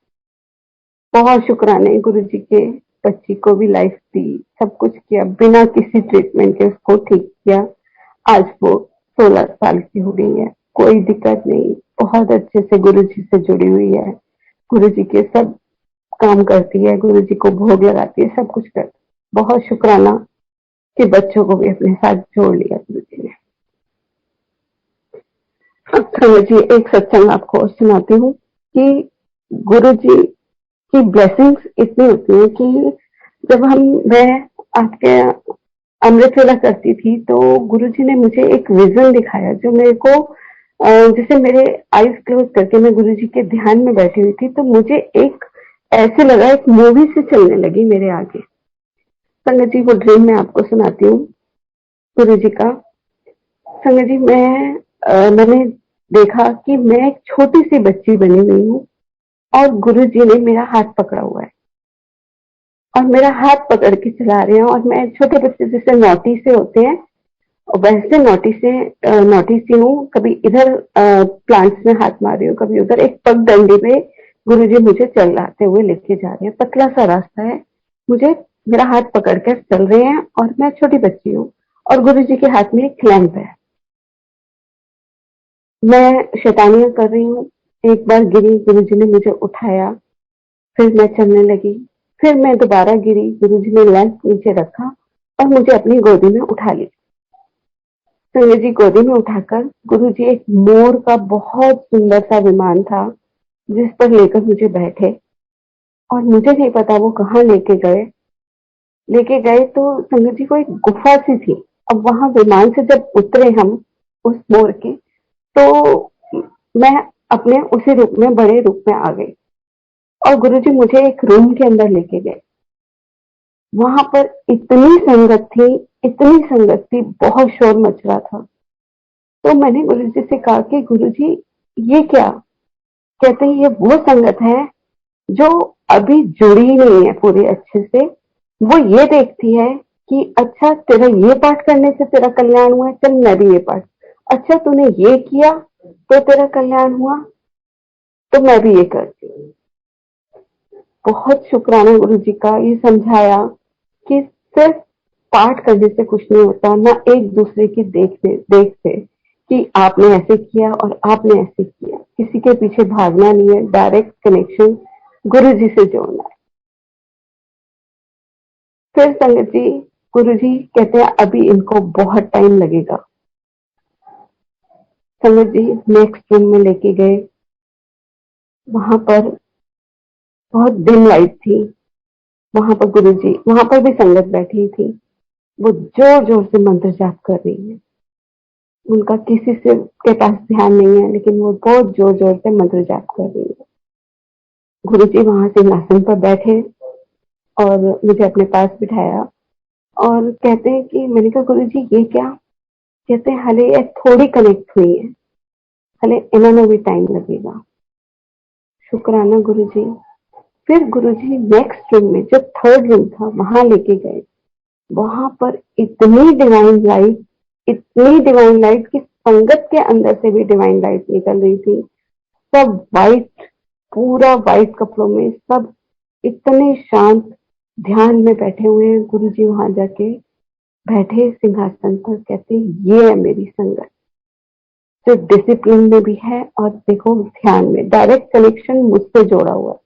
बहुत शुक्राने गुरु जी के, बच्ची को भी लाइफ दी, सब कुछ किया, बिना किसी ट्रीटमेंट के उसको ठीक किया। आज वो 16 साल की हो गई है, कोई दिक्कत नहीं, बहुत अच्छे से गुरु जी से जुड़ी हुई है, गुरु जी के सब काम करती है, गुरु जी को भोग लगाती है, सब कुछ करती है। बहुत शुक्राना कि बच्चों को भी अपने साथ जोड़ लिया गुरु जी ने। अब समझिए, एक सत्संग आपको और सुनाती हूँ कि गुरु जी की ब्लेसिंग्स इतनी होती है कि जब मैं आपके अमृत वेला करती थी तो गुरुजी ने मुझे एक विजन दिखाया जो मेरे को जैसे मेरे आईज क्लोज करके मैं गुरुजी के ध्यान में बैठी हुई थी, तो मुझे एक ऐसे लगा, एक मूवी से चलने लगी मेरे आगे। संगत जी, वो ड्रीम मैं आपको सुनाती हूँ गुरु जी का। संगत जी, मैंने देखा कि मैं एक छोटी सी बच्ची बनी हुई हूँ और गुरु जी ने मेरा हाथ पकड़ा हुआ है और मेरा हाथ पकड़ के चला रहे हैं, और मैं छोटे बच्चे जैसे नोटी से होते हैं वैसे नोटी सी हूँ। कभी इधर प्लांट्स में हाथ मार रही हूँ, कभी उधर। एक पगडंडी पे गुरुजी मुझे चलाते हुए लेके जा रहे हैं, पतला सा रास्ता है, मुझे मेरा हाथ पकड़ कर चल रहे हैं और मैं छोटी बच्ची हूँ और गुरुजी के हाथ में एक लैंप है। मैं शैतानियां कर रही हूँ, एक बार गिरी, गुरुजी ने मुझे उठाया, फिर मैं चलने लगी, फिर मैं दोबारा गिरी, गुरुजी ने लैंप नीचे रखा और मुझे अपनी गोदी में उठा लिया। संजय जी गोदी में उठाकर गुरुजी एक मोर का बहुत सुंदर सा विमान था जिस पर लेकर मुझे बैठे, और मुझे नहीं पता वो कहाँ लेके गए तो संजय जी को एक गुफा सी थी। अब वहां विमान से जब उतरे हम उस मोर के, तो मैं अपने उसी रूप में, बड़े रूप में आ गई और गुरुजी मुझे एक रूम के अंदर लेके गए। वहां पर इतनी संगत थी, बहुत शोर मच रहा था। तो मैंने गुरुजी से कहा कि गुरुजी, ये क्या? कहते हैं ये वो संगत है जो अभी जुड़ी नहीं है पूरे अच्छे से। वो ये देखती है कि अच्छा, तेरा ये पाठ करने से तेरा कल्याण हुआ है, चल मैं भी ये पाठ। अच्छा, तूने ये किया तो तेरा कल्याण हुआ, तो मैं भी ये करती हूँ। बहुत शुक्राना गुरु जी का, ये समझाया कि सिर्फ पाठ करने से कुछ नहीं होता, ना एक दूसरे की देख से कि आपने ऐसे किया और आपने ऐसे किया, किसी के पीछे भागना नहीं है, डायरेक्ट कनेक्शन गुरु जी से जोड़ना है। फिर संगत जी, गुरु जी कहते हैं अभी इनको बहुत टाइम लगेगा। संगत जी नेक्स्ट रूम में लेके गए, वहां पर बहुत डिम लाइट थी, वहां पर गुरु जी, वहां पर भी संगत बैठी थी, वो जोर जोर से मंत्र जाप कर रही है। उनका किसी से के पास ध्यान नहीं है, लेकिन वो बहुत जोर जोर से मंत्र जाप कर रही है। गुरु जी वहां सिंहासन पर बैठे और मुझे अपने पास बिठाया और कहते हैं कि, मैंने कहा गुरु जी ये क्या? कहते हैं हले ये थोड़ी कनेक्ट हुई है, हले इन्होंने भी टाइम लगेगा। शुक्राना गुरु जी। फिर गुरु जी नेक्स्ट रूम में, जो थर्ड रूम था, वहां लेके गए। वहां पर इतनी डिवाइन लाइट कि संगत के अंदर से भी डिवाइन लाइट निकल रही थी। सब वाइट, पूरा वाइट कपड़ों में, सब इतने शांत ध्यान में बैठे हुए हैं। गुरु जी वहां जाके बैठे सिंहासन पर, कहते ये है मेरी संगत जो डिसिप्लिन में भी है और देखो ध्यान में, डायरेक्ट कनेक्शन मुझसे जोड़ा हुआ है,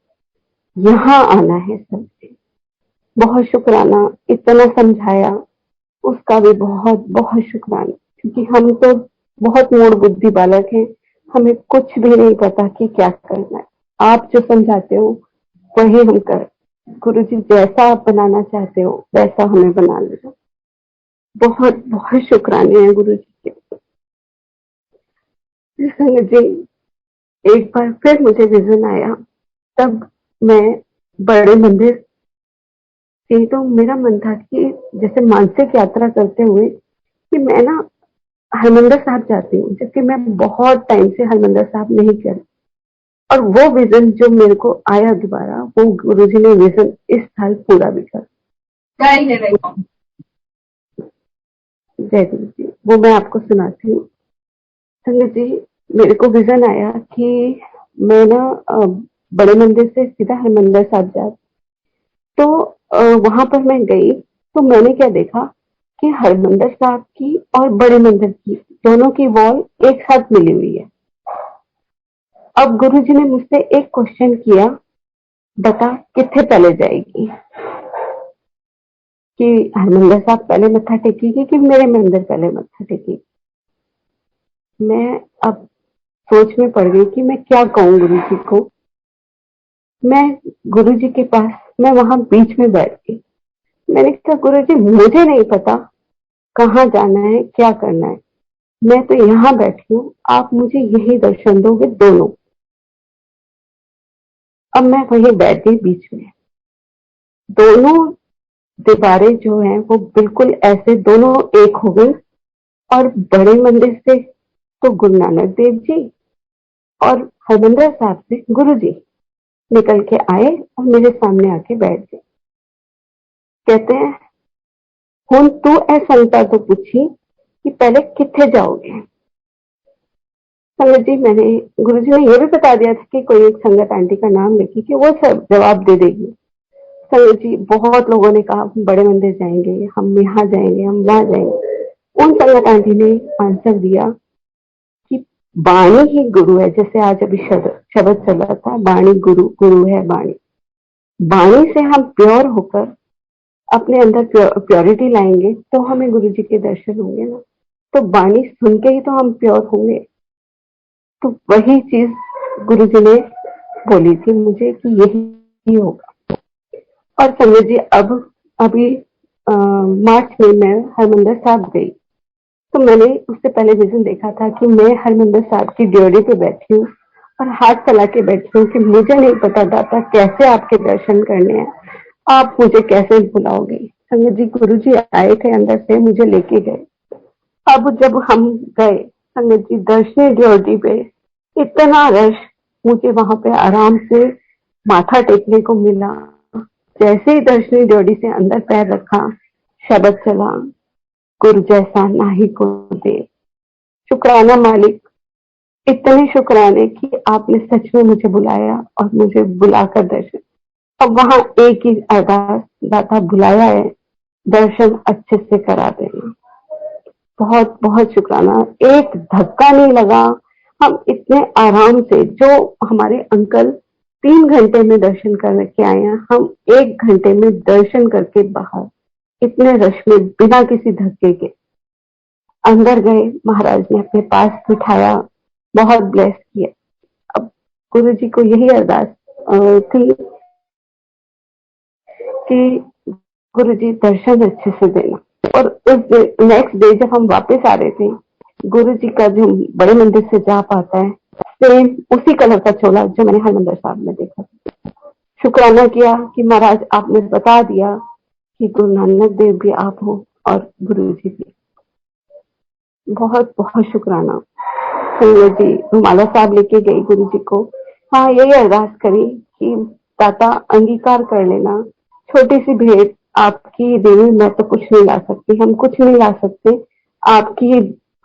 यहाँ आना है सबसे। बहुत शुक्राना, इतना समझाया उसका भी बहुत बहुत शुक्राना, क्योंकि हम तो बहुत मूड बुद्धि बालक हैं, हमें कुछ भी नहीं पता कि क्या करना है। आप जो समझाते हो वही हम कर। गुरु जी जैसा आप बनाना चाहते हो वैसा हमें बना लो। बहुत बहुत शुक्राने हैं गुरु जी के। जी एक बार फिर मुझे विजन आया, तब मैं बड़े मंदिर यही तो मेरा मन था कि जैसे मानसिक यात्रा करते हुए कि मैं ना हरमंदिर साहब जाती हूँ, जबकि मैं बहुत टाइम से हरमंदिर साहब नहीं गई। और वो विजन जो मेरे को आया दोबारा, वो गुरुजी ने विजन इस साल पूरा भी कर। जय गुरु जी। वो मैं आपको सुनाती हूँ। संगत जी, मेरे को विजन आया कि मैं ना बड़े मंदिर से सीधा हरमंदिर साहब जा, तो वहां पर मैं गई तो मैंने क्या देखा कि हरमंदिर साहब की और बड़े मंदिर की दोनों की वॉल एक साथ मिली हुई है। अब गुरुजी ने मुझसे एक क्वेश्चन किया, बता कितने पहले जाएगी, कि हरमंदिर साहब पहले मत्था टेकेगी कि मेरे मंदिर पहले मत्था टेकेगी। मैं अब सोच में पड़ गई कि मैं क्या कहूँ गुरु जी को। मैं गुरु जी के पास, मैं वहां बीच में बैठ गई। मैंने कहा गुरु जी मुझे नहीं पता कहाँ जाना है, क्या करना है, मैं तो यहाँ बैठी हूँ, आप मुझे यही दर्शन दोगे दोनों। अब मैं वहीं बैठ गई बीच में। दोनों दीवारें जो हैं वो बिल्कुल ऐसे दोनों एक हो गई। और बड़े मंदिर से तो गुरु नानक देव जी और हरमंदिर साहब से गुरु जी निकल के आए और मेरे सामने आके बैठ गए। कहते हैं हुन तू ए संगता तो पूछी कि पहले कितने जाओगे। संगत जी, मैंने गुरु जी ने यह भी बता दिया था कि कोई एक संगत आंटी का नाम लिखी कि वो सब जवाब दे देगी। संगत जी, बहुत लोगों ने कहा हम बड़े मंदिर जाएंगे, हम यहाँ जाएंगे, हम वहां जाएंगे। उन संगत आंटी ने आंसर दिया कि वाणी ही गुरु है। जैसे आज अभी शब्द चल रहा था, वाणी गुरु, गुरु है वाणी। वाणी से हम प्योर होकर अपने अंदर प्योरिटी लाएंगे तो हमें गुरु जी के दर्शन होंगे ना। तो वाणी सुन के ही तो हम प्योर होंगे। तो वही चीज गुरु जी ने बोली थी मुझे कि यही होगा। और संगत जी, अब अभी मार्च में मैं हरमंदिर साहब गई, तो मैंने उससे पहले विजन देखा था कि मैं हरमंदिर साहब की ड्योढ़ी पे बैठी हूँ और हाथ चला के बैठी हूँ कि मुझे नहीं पता दाता कैसे आपके दर्शन करने हैं, आप मुझे कैसे बुलाओगे। संगत जी, गुरु जी आए थे अंदर से, मुझे लेके गए। अब जब हम गए संगत जी दर्शनी ड्योढ़ी पे, इतना रश, मुझे वहां पे आराम से माथा टेकने को मिला। जैसे ही दर्शनी ड्योढ़ी से अंदर पैर रखा, शब्द चला, गुरु जैसा नाही को दे। शुक्राना मालिक, इतने शुक्राने कि आपने सच में मुझे बुलाया और मुझे बुलाकर दर्शन। अब वहां एक ही अरदास, दाता बुलाया है, दर्शन अच्छे से करा देना। बहुत बहुत शुक्राना। एक धक्का नहीं लगा। हम इतने आराम से, जो हमारे अंकल 3 घंटे में दर्शन करके आए हैं, हम 1 घंटे में दर्शन करके बाहर, इतने रश में बिना किसी धक्के के अंदर गए। महाराज ने अपने पास बिठाया, बहुत ब्लेस किया। अब गुरु जी को यही अरदास थी कि गुरु जी दर्शन अच्छे से देना। और उस नेक्स्ट डे जब हम वापस आ रहे थे, गुरु जी का जो बड़े मंदिर से जा पाता है, सेम उसी कलर का चोला जो मैंने हरमंदिर साहब में देखा। शुक्राना किया कि महाराज आपने बता दिया कि गुरु नानक देव भी आप हो और गुरु जी भी। बहुत बहुत शुक्राना। संगत जी रुमाला साहब लेके गई गुरु जी को। हाँ, यही अरदास करी कि दाता अंगीकार कर लेना, छोटी सी भेंट आपकी देवी, मैं तो कुछ नहीं ला सकती, हम कुछ नहीं ला सकते, आपकी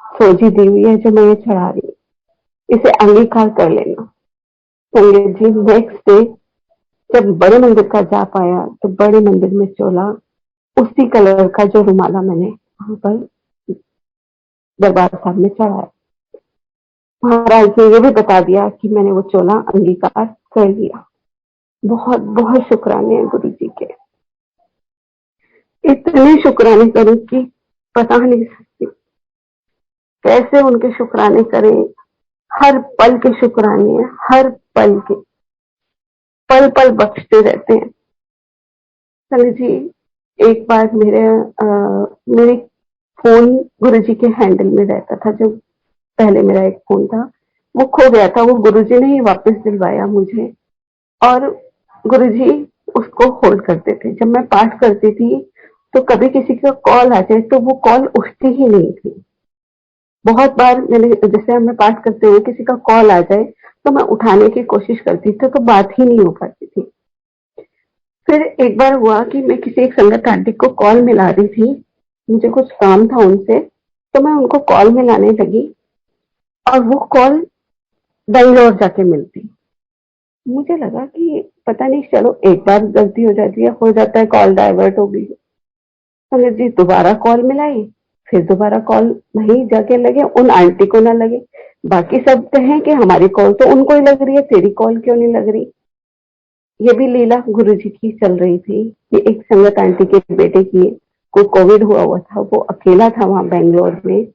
सोजी दी हुई है जो मैं ये चढ़ा रही हूँ, इसे अंगीकार कर लेना। संगत जी नेक्स्ट डे जब बड़े मंदिर का जाप आया तो बड़े मंदिर में चोला उसी कलर का जो रुमाला मैंने वहां पर दरबार साहब में चढ़ाया। महाराज ने ये भी बता दिया कि मैंने वो चोला अंगीकार कर लिया। बहुत बहुत शुक्राने हैं गुरु जी के। इतने शुक्राने करूं कि बता नहीं सकती कैसे उनके शुक्राने करें। हर पल के शुक्राने हैं, हर पल के, पल पल बख्शते रहते हैं। चलो जी, एक बार मेरे फोन गुरु जी के हैंडल में रहता था, जो पहले मेरा एक फोन था वो खो गया था। वो गुरुजी ने ही वापस दिलवाया मुझे। और गुरुजी उसको होल्ड करते थे। जब मैं पाठ करती थी तो कभी किसी का कॉल आ जाए तो वो कॉल उठती ही नहीं थी। बहुत बार मैंने, जैसे मैं पाठ करते हुए किसी का कॉल आ जाए तो मैं उठाने की कोशिश करती थी तो बात ही नहीं हो पाती थी। फिर एक बार हुआ कि मैं किसी एक संगत आंटी को कॉल मिला रही थी, मुझे कुछ काम था उनसे, तो मैं उनको कॉल मिलाने लगी और वो कॉल बेंगलोर जाके मिलती। मुझे लगा कि पता नहीं, चलो एक बार गलती हो जाती है, हो जाता है, कॉल डाइवर्ट हो गई। तो जी दोबारा कॉल मिलाई, फिर दोबारा कॉल वहीं जाके लगे, उन आंटी को ना लगे। बाकी सब कहें कि हमारी कॉल तो उनको ही लग रही है, तेरी कॉल क्यों नहीं लग रही। ये भी लीला गुरुजी की चल रही थी कि एक संगत आंटी के बेटे की को कोविड हुआ था, वो अकेला था वहां बेंगलोर में,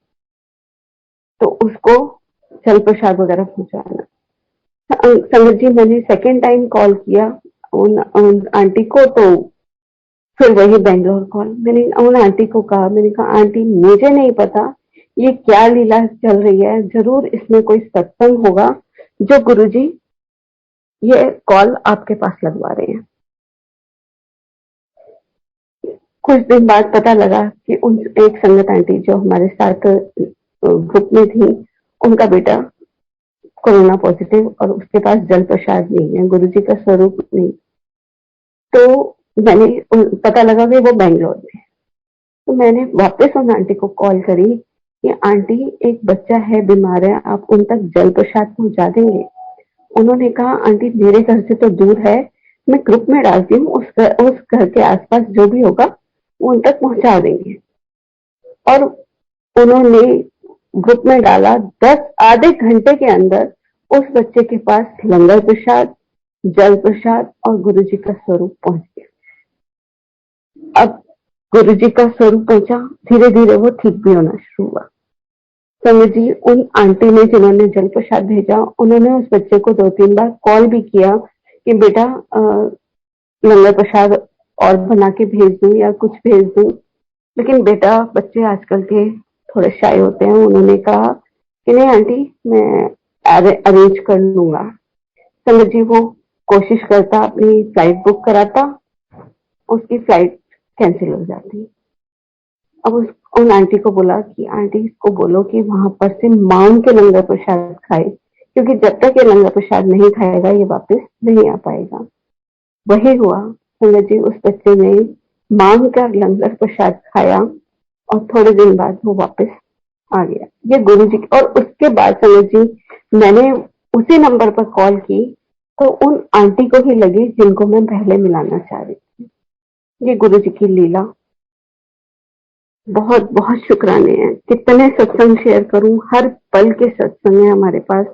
तो उसको जल प्रसाद वगैरह पहुंचाना। संगत जी, मैंने सेकेंड टाइम कॉल किया उन आंटी को, तो फिर वही बेंगलोर कॉल। मैंने उन आंटी को कहा, मैंने कहा आंटी मुझे नहीं पता ये क्या लीला चल रही है, जरूर इसमें कोई सत्संग होगा जो गुरुजी ये कॉल आपके पास लगवा रहे हैं। कुछ दिन बाद पता लगा कि उन एक संगत आंटी जो हमारे साथ ग्रुप में थी, उनका बेटा कोरोना पॉजिटिव और उसके पास जल प्रसाद नहीं है, गुरुजी का स्वरूप नहीं। तो मैंने पता लगा कि वो बेंगलोर में। तो मैंने वापस उन आंटी को कॉल करी कि आंटी एक बच्चा है, बीमार है, आप उन तक जल प्रसाद पहुंचा देंगे। उन्होंने कहा आंटी मेरे घर से तो दूर है, मैं ग्रुप में डालती हूँ, उस घर के आसपास जो भी होगा वो उन तक पहुंचा देंगे। और उन्होंने ग्रुप में डाला, 10 आधे घंटे के अंदर उस बच्चे के पास लंगर प्रसाद, जल प्रसाद और गुरुजी का स्वरूप पहुंच गया। अब गुरुजी का स्वरूप पहुंचा, धीरे धीरे वो ठीक भी होना शुरू हुआ। संगत जी, उन आंटी ने जिन्होंने जल प्रसाद भेजा, उन्होंने उस बच्चे को 2-3 बार कॉल भी किया कि बेटा लंगर प्रसाद और बना के भेज दूं या कुछ भेज दूं, लेकिन बेटा, बच्चे आजकल के थोड़े शाय होते हैं, उन्होंने कहा कि नहीं आंटी मैं अरेंज कर लूंगा। संगत जी, वो कोशिश करता, अपनी फ्लाइट बुक कराता, उसकी फ्लाइट कैंसिल हो जाती। अब उन आंटी को बोला कि आंटी इसको बोलो कि वहां पर से मांग के लंगर प्रसाद खाए, क्योंकि जब तक ये लंगर प्रसाद नहीं खाएगा ये वापस नहीं आ पाएगा। वही हुआ संगत जी, उस बच्चे ने मांग कर लंगर प्रसाद खाया और थोड़े दिन बाद वो वापस आ गया। ये गुरु जी। और उसके बाद संगत जी, मैंने उसी नंबर पर कॉल की तो उन आंटी को ही लगी जिनको मैं पहले मिलाना चाह रही थी। ये गुरु जी की लीला। बहुत बहुत शुक्राने हैं। कितने सत्संग शेयर करूं, हर पल के सत्संग है हमारे पास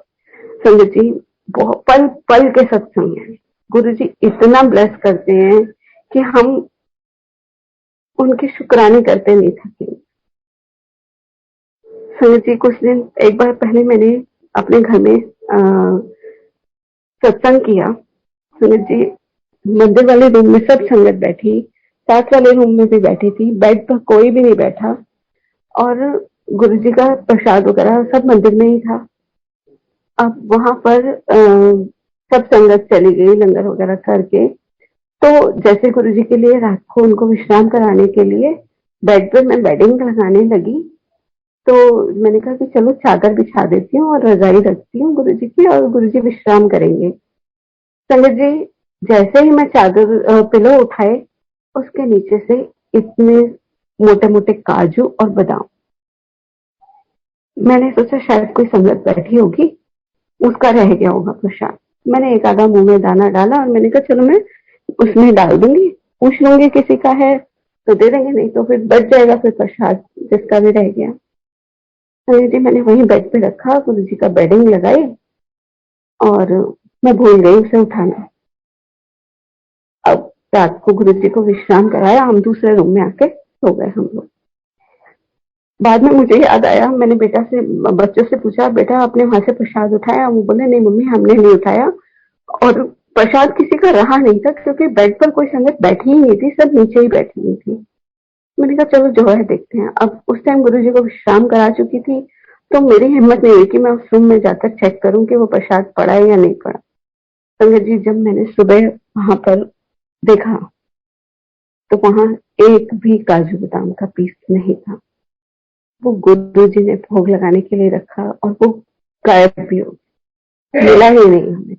संगत जी, बहुत पल पल के सत्संग है। गुरु जी इतना ब्लेस करते हैं कि हम उनके शुक्राने करते नहीं थकेंगे। संगत जी, कुछ दिन एक बार पहले मैंने अपने घर में सत्संग किया। संगत जी, मंदिर वाले रूम में सब संगत बैठी, साथ वाले रूम में भी बैठी थी, बेड पर कोई भी नहीं बैठा और गुरु जी का प्रसाद वगैरह सब मंदिर में ही था। अब वहां पर सब संगत चली गई लंगर वगैरह करके, तो जैसे गुरु जी के लिए रात को उनको विश्राम कराने के लिए बेड पर मैं बेडिंग लगाने लगी, तो मैंने कहा कि चलो चादर बिछा देती हूँ और रजाई रखती हूँ गुरु जी की, और गुरु जी विश्राम करेंगे। संगत जी, जैसे ही मैं चादर पिलो उठाए, उसके नीचे से इतने मोटे मोटे काजू और बादाम। मैंने सोचा शायद कोई संगत बैठी होगी, उसका रह गया होगा प्रसाद। मैंने एक आधा मुंह में दाना डाला और मैंने कहा चलो मैं उसमें डाल दूंगी, पूछ लूंगी किसी का है तो दे देंगे, नहीं तो फिर बच जाएगा फिर प्रसाद जिसका भी रह गया। संगत जी, मैंने वहीं बेड पे रखा, गुरु जी का बेडिंग लगाई और मैं भूल गई उसे उठाना। अब रात को गुरु जी को विश्राम कराया, हम दूसरे रूम में आके सो गए हम लोग। बाद में मुझे याद आया, मैंने बच्चों से पूछा, बेटा आपने वहां से प्रसाद उठाया? वो बोले नहीं मम्मी, हमने नहीं उठाया। और प्रसाद किसी का रहा नहीं था क्योंकि बेड पर कोई संगत बैठी ही नहीं थी, सब नीचे ही बैठी हुई थी। मैंने कहा चलो जो है देखते हैं। अब उस टाइम गुरु जी को विश्राम करा चुकी थी, तो मेरी हिम्मत नहीं हुई कि मैं उस रूम में जाकर चेक करूं कि वो प्रसाद पड़ा है या नहीं पड़ा। संगत जी, जब मैंने सुबह वहां पर देखा तो वहां एक भी काजू बादाम का पीस नहीं था। वो गुरु जी ने भोग लगाने के लिए रखा और वो गायब भी हो गया, मिला ही नहीं हमें।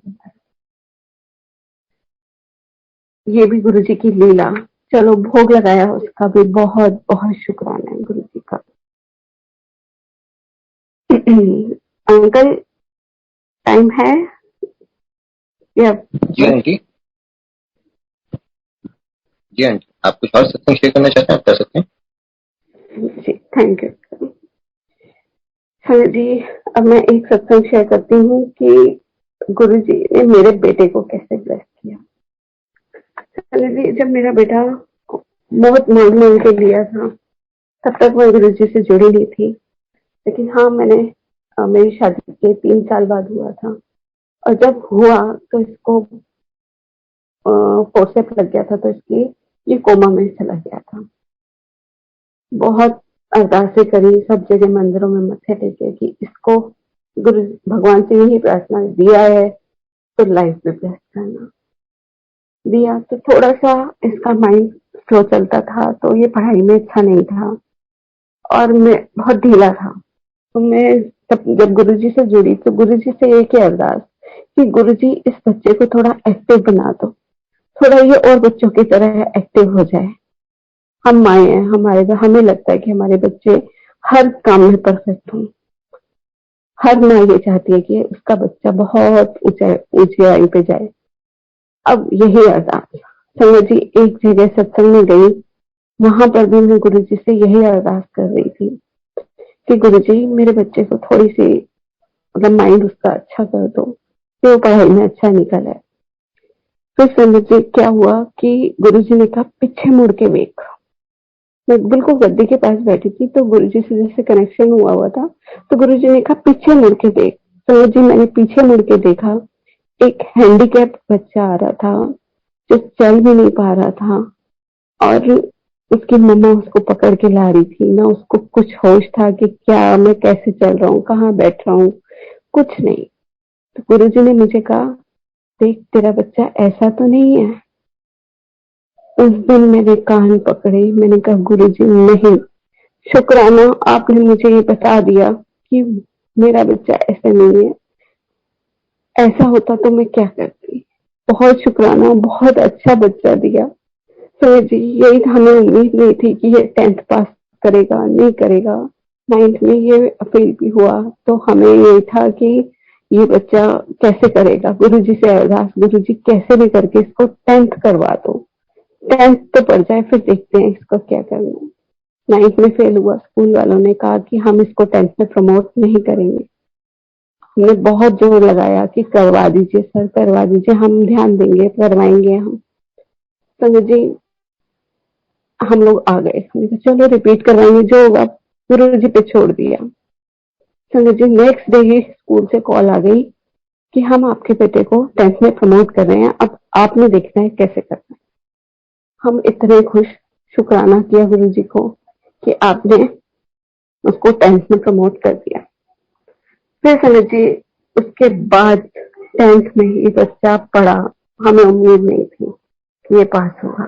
ये भी गुरु जी की लीला। चलो भोग लगाया, उसका भी बहुत बहुत शुक्राना है गुरु जी का। अंकल, टाइम है या? जी आंटी, जी आंटी, आप कुछ और सत्संग शेयर करना चाहते हैं, आप कर सकते हैं। जी, थैंक यू। हाँ जी, अब मैं एक सत्संग शेयर करती हूँ कि गुरु जी ने मेरे बेटे को कैसे ब्लेस किया। हाँ जी, जब मेरा बेटा बहुत मांग के लिया था, तब तक मैं गुरु जी से जुड़ी नहीं थी। लेकिन हाँ, मैंने मेरी शादी के 3 साल बाद हुआ था, और जब हुआ तो इसको फोर्सेप लग गया था, तो इसकी ये कोमा में चला गया था। बहुत अरदासें करी, सब जगह मंदिरों में मत्थे टेके कि इसको गुरु भगवान से यही प्रार्थना, दिया है तो लाइफ में ब्लेस करना। दिया तो थोड़ा सा इसका माइंड स्लो चलता था, तो ये पढ़ाई में अच्छा नहीं था और मैं बहुत ढीला था। तो मैं जब गुरुजी से जुड़ी तो गुरुजी से एक ही अरदास कि गुरुजी इस बच्चे को थोड़ा एक्टिव बना दो, थोड़ा ये और बच्चों की तरह एक्टिव हो जाए। हम माए हैं, हमें लगता है कि हमारे बच्चे हर काम में परफेक्ट हों। हर माँ ये चाहती है कि उसका बच्चा बहुत ऊंचाई पे जाए। अब यही अरदास संगत जी, एक जगह सत्संग में गई, वहां पर भी मैं गुरु जी से यही अरदास कर रही थी कि गुरु जी मेरे बच्चे को थोड़ी सी मतलब माइंड उसका अच्छा कर दो कि वो पढ़ाई में अच्छा निकल है। तो संगत जी क्या हुआ कि गुरु जी ने कहा पीछे मुड़ के देख। मैं बिल्कुल गद्दी के पास बैठी थी, तो गुरु जी से जैसे कनेक्शन हुआ था, तो गुरु जी ने कहा पीछे मुड़ के देख। संगत जी मैंने पीछे मुड़ के देखा, एक हैंडीकैप बच्चा आ रहा था जो चल भी नहीं पा रहा था, और उसकी मम्मा उसको पकड़ के ला रही थी ना। उसको कुछ होश था कि क्या मैं कैसे चल रहा हूँ, कहाँ बैठ रहा हूँ, कुछ नहीं। तो गुरुजी ने मुझे कहा देख तेरा बच्चा ऐसा तो नहीं है। उस दिन मैंने कान पकड़े, मैंने कहा गुरुजी नहीं, शुक्राना आपने मुझे ये बता दिया कि मेरा बच्चा ऐसा नहीं है। ऐसा होता तो मैं क्या करती। बहुत शुक्राना, बहुत अच्छा बच्चा दिया। तो जी यही हमें उम्मीद नहीं थी कि ये 10th पास करेगा नहीं करेगा। 9th में ये अपील भी हुआ, तो हमें ये था कि ये बच्चा कैसे करेगा। गुरुजी से अरदास, गुरुजी कैसे भी करके इसको 10th करवा दो, 10th तो पढ़ जाए, फिर देखते हैं इसको क्या करना है। 9th में फेल हुआ, स्कूल वालों ने कहा कि हम इसको 10th में प्रमोट नहीं करेंगे। हमने बहुत जोर लगाया कि करवा दीजिए सर, करवा दीजिए, हम ध्यान देंगे, करवाएंगे हम। तो जी हम लोग आ गए, हमने कहा चलो रिपीट करवाएंगे, जो होगा गुरु जी पे छोड़ दिया। संगत जी नेक्स्ट डे ही स्कूल से कॉल आ गई कि हम आपके बेटे को 10th में प्रमोट कर रहे हैं, अब आपने देखना है कैसे करना है। हम इतने खुश, शुक्राना किया गुरु जी को कि आपने उसको 10th में प्रमोट कर दिया। फिर संगत जी उसके बाद 10th में ही बच्चा पढ़ा। हमें उम्मीद नहीं थी कि ये पास होगा,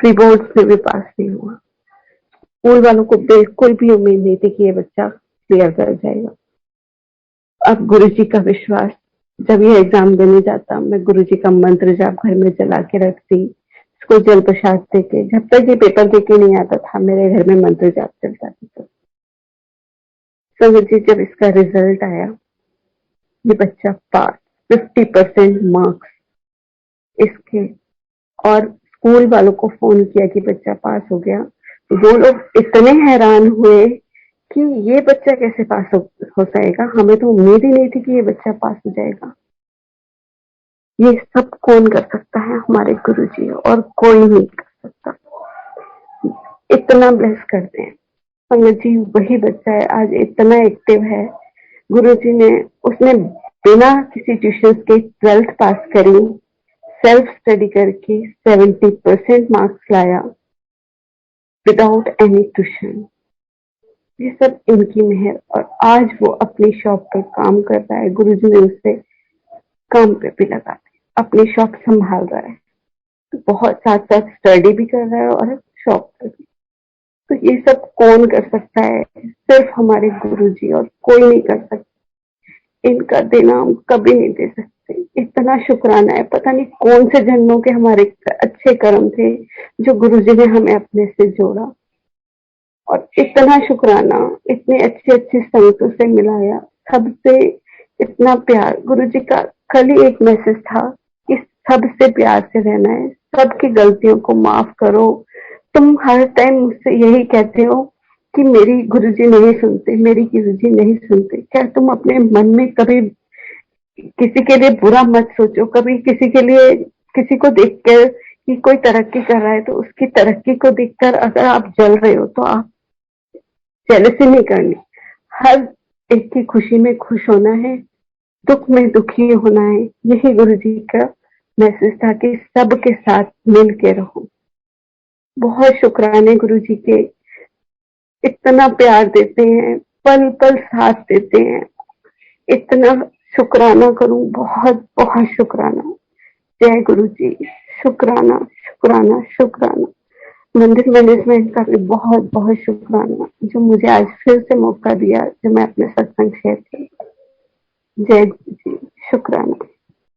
प्री बोर्ड में भी पास नहीं हुआ। स्कूल वालों को बिल्कुल भी उम्मीद नहीं थी कि ये बच्चा क्लियर कर जाएगा। अब गुरु जी का विश्वास, जब ये एग्जाम देने जाता, मैं गुरु जी का मंत्र जाप घर में जला के रखती, इसको जल प्रसाद देके, जब तक ये पेपर देके नहीं आता था मेरे घर में मंत्र जाप चलता था। संगत जी जब इसका रिजल्ट आया, ये बच्चा पास, 50% मार्क्स इसके, और स्कूल वालों को फोन किया कि बच्चा पास हो गया। वो लोग इतने हैरान हुए कि ये बच्चा कैसे पास हो जाएगा, हमें तो उम्मीद ही नहीं थी कि ये बच्चा पास हो जाएगा। ये सब कौन कर सकता है, हमारे गुरुजी, और कोई नहीं कर सकता। इतना ब्लेस करते हैं संगत जी। वही बच्चा है आज इतना एक्टिव है। गुरुजी ने, उसने बिना किसी ट्यूशन के 12th पास करी, सेल्फ स्टडी करके 70% मार्क्स लाया विदाउट एनी ट्यूशन। ये सब इनकी मेहर, और आज वो अपनी शॉप पर काम कर रहा है। गुरुजी ने उसे काम पे भी लगा दिया, अपनी शॉप संभाल रहा है। तो बहुत साथ साथ स्टडी भी कर रहा है और शॉप पर भी। तो ये सब कौन कर सकता है? सिर्फ हमारे गुरुजी, और कोई नहीं कर सकता। इनका देना हम कभी नहीं दे सकते। इतना शुक्राना है, पता नहीं कौन से जन्मों के हमारे अच्छे कर्म थे जो गुरुजी ने हमें अपने से जोड़ा, और इतना शुक्राना, इतने अच्छे अच्छे संतों से मिलाया, सबसे इतना प्यार। गुरुजी का कल ही एक मैसेज था कि सबसे प्यार से रहना है, सबकी गलतियों को माफ करो। तुम हर टाइम मुझसे यही कहते हो कि मेरी गुरुजी नहीं सुनते, मेरी गुरुजी नहीं सुनते। क्या तुम अपने मन में कभी किसी के लिए बुरा मत सोचो? कभी किसी के लिए, किसी को देखकर कि कोई तरक्की कर रहा है तो उसकी तरक्की को देखकर अगर आप जल रहे हो तो आप जेलसी नहीं करनी। हर एक की खुशी में खुश होना है, दुख में दुखी होना है। यही गुरु जी का मैसेज था कि सबके साथ मिल के रहो। बहुत शुक्राने गुरु जी के, इतना प्यार देते हैं, पल पल साथ देते हैं। इतना शुक्राना करूं, बहुत बहुत शुक्राना। जय गुरु जी। शुक्राना शुक्राना शुक्राना। मंदिर मैनेजमेंट का भी बहुत बहुत शुक्राना जो मुझे आज फिर से मौका दिया, जो मैं अपने सत्संग शेयर करूं। जय गुरु जी।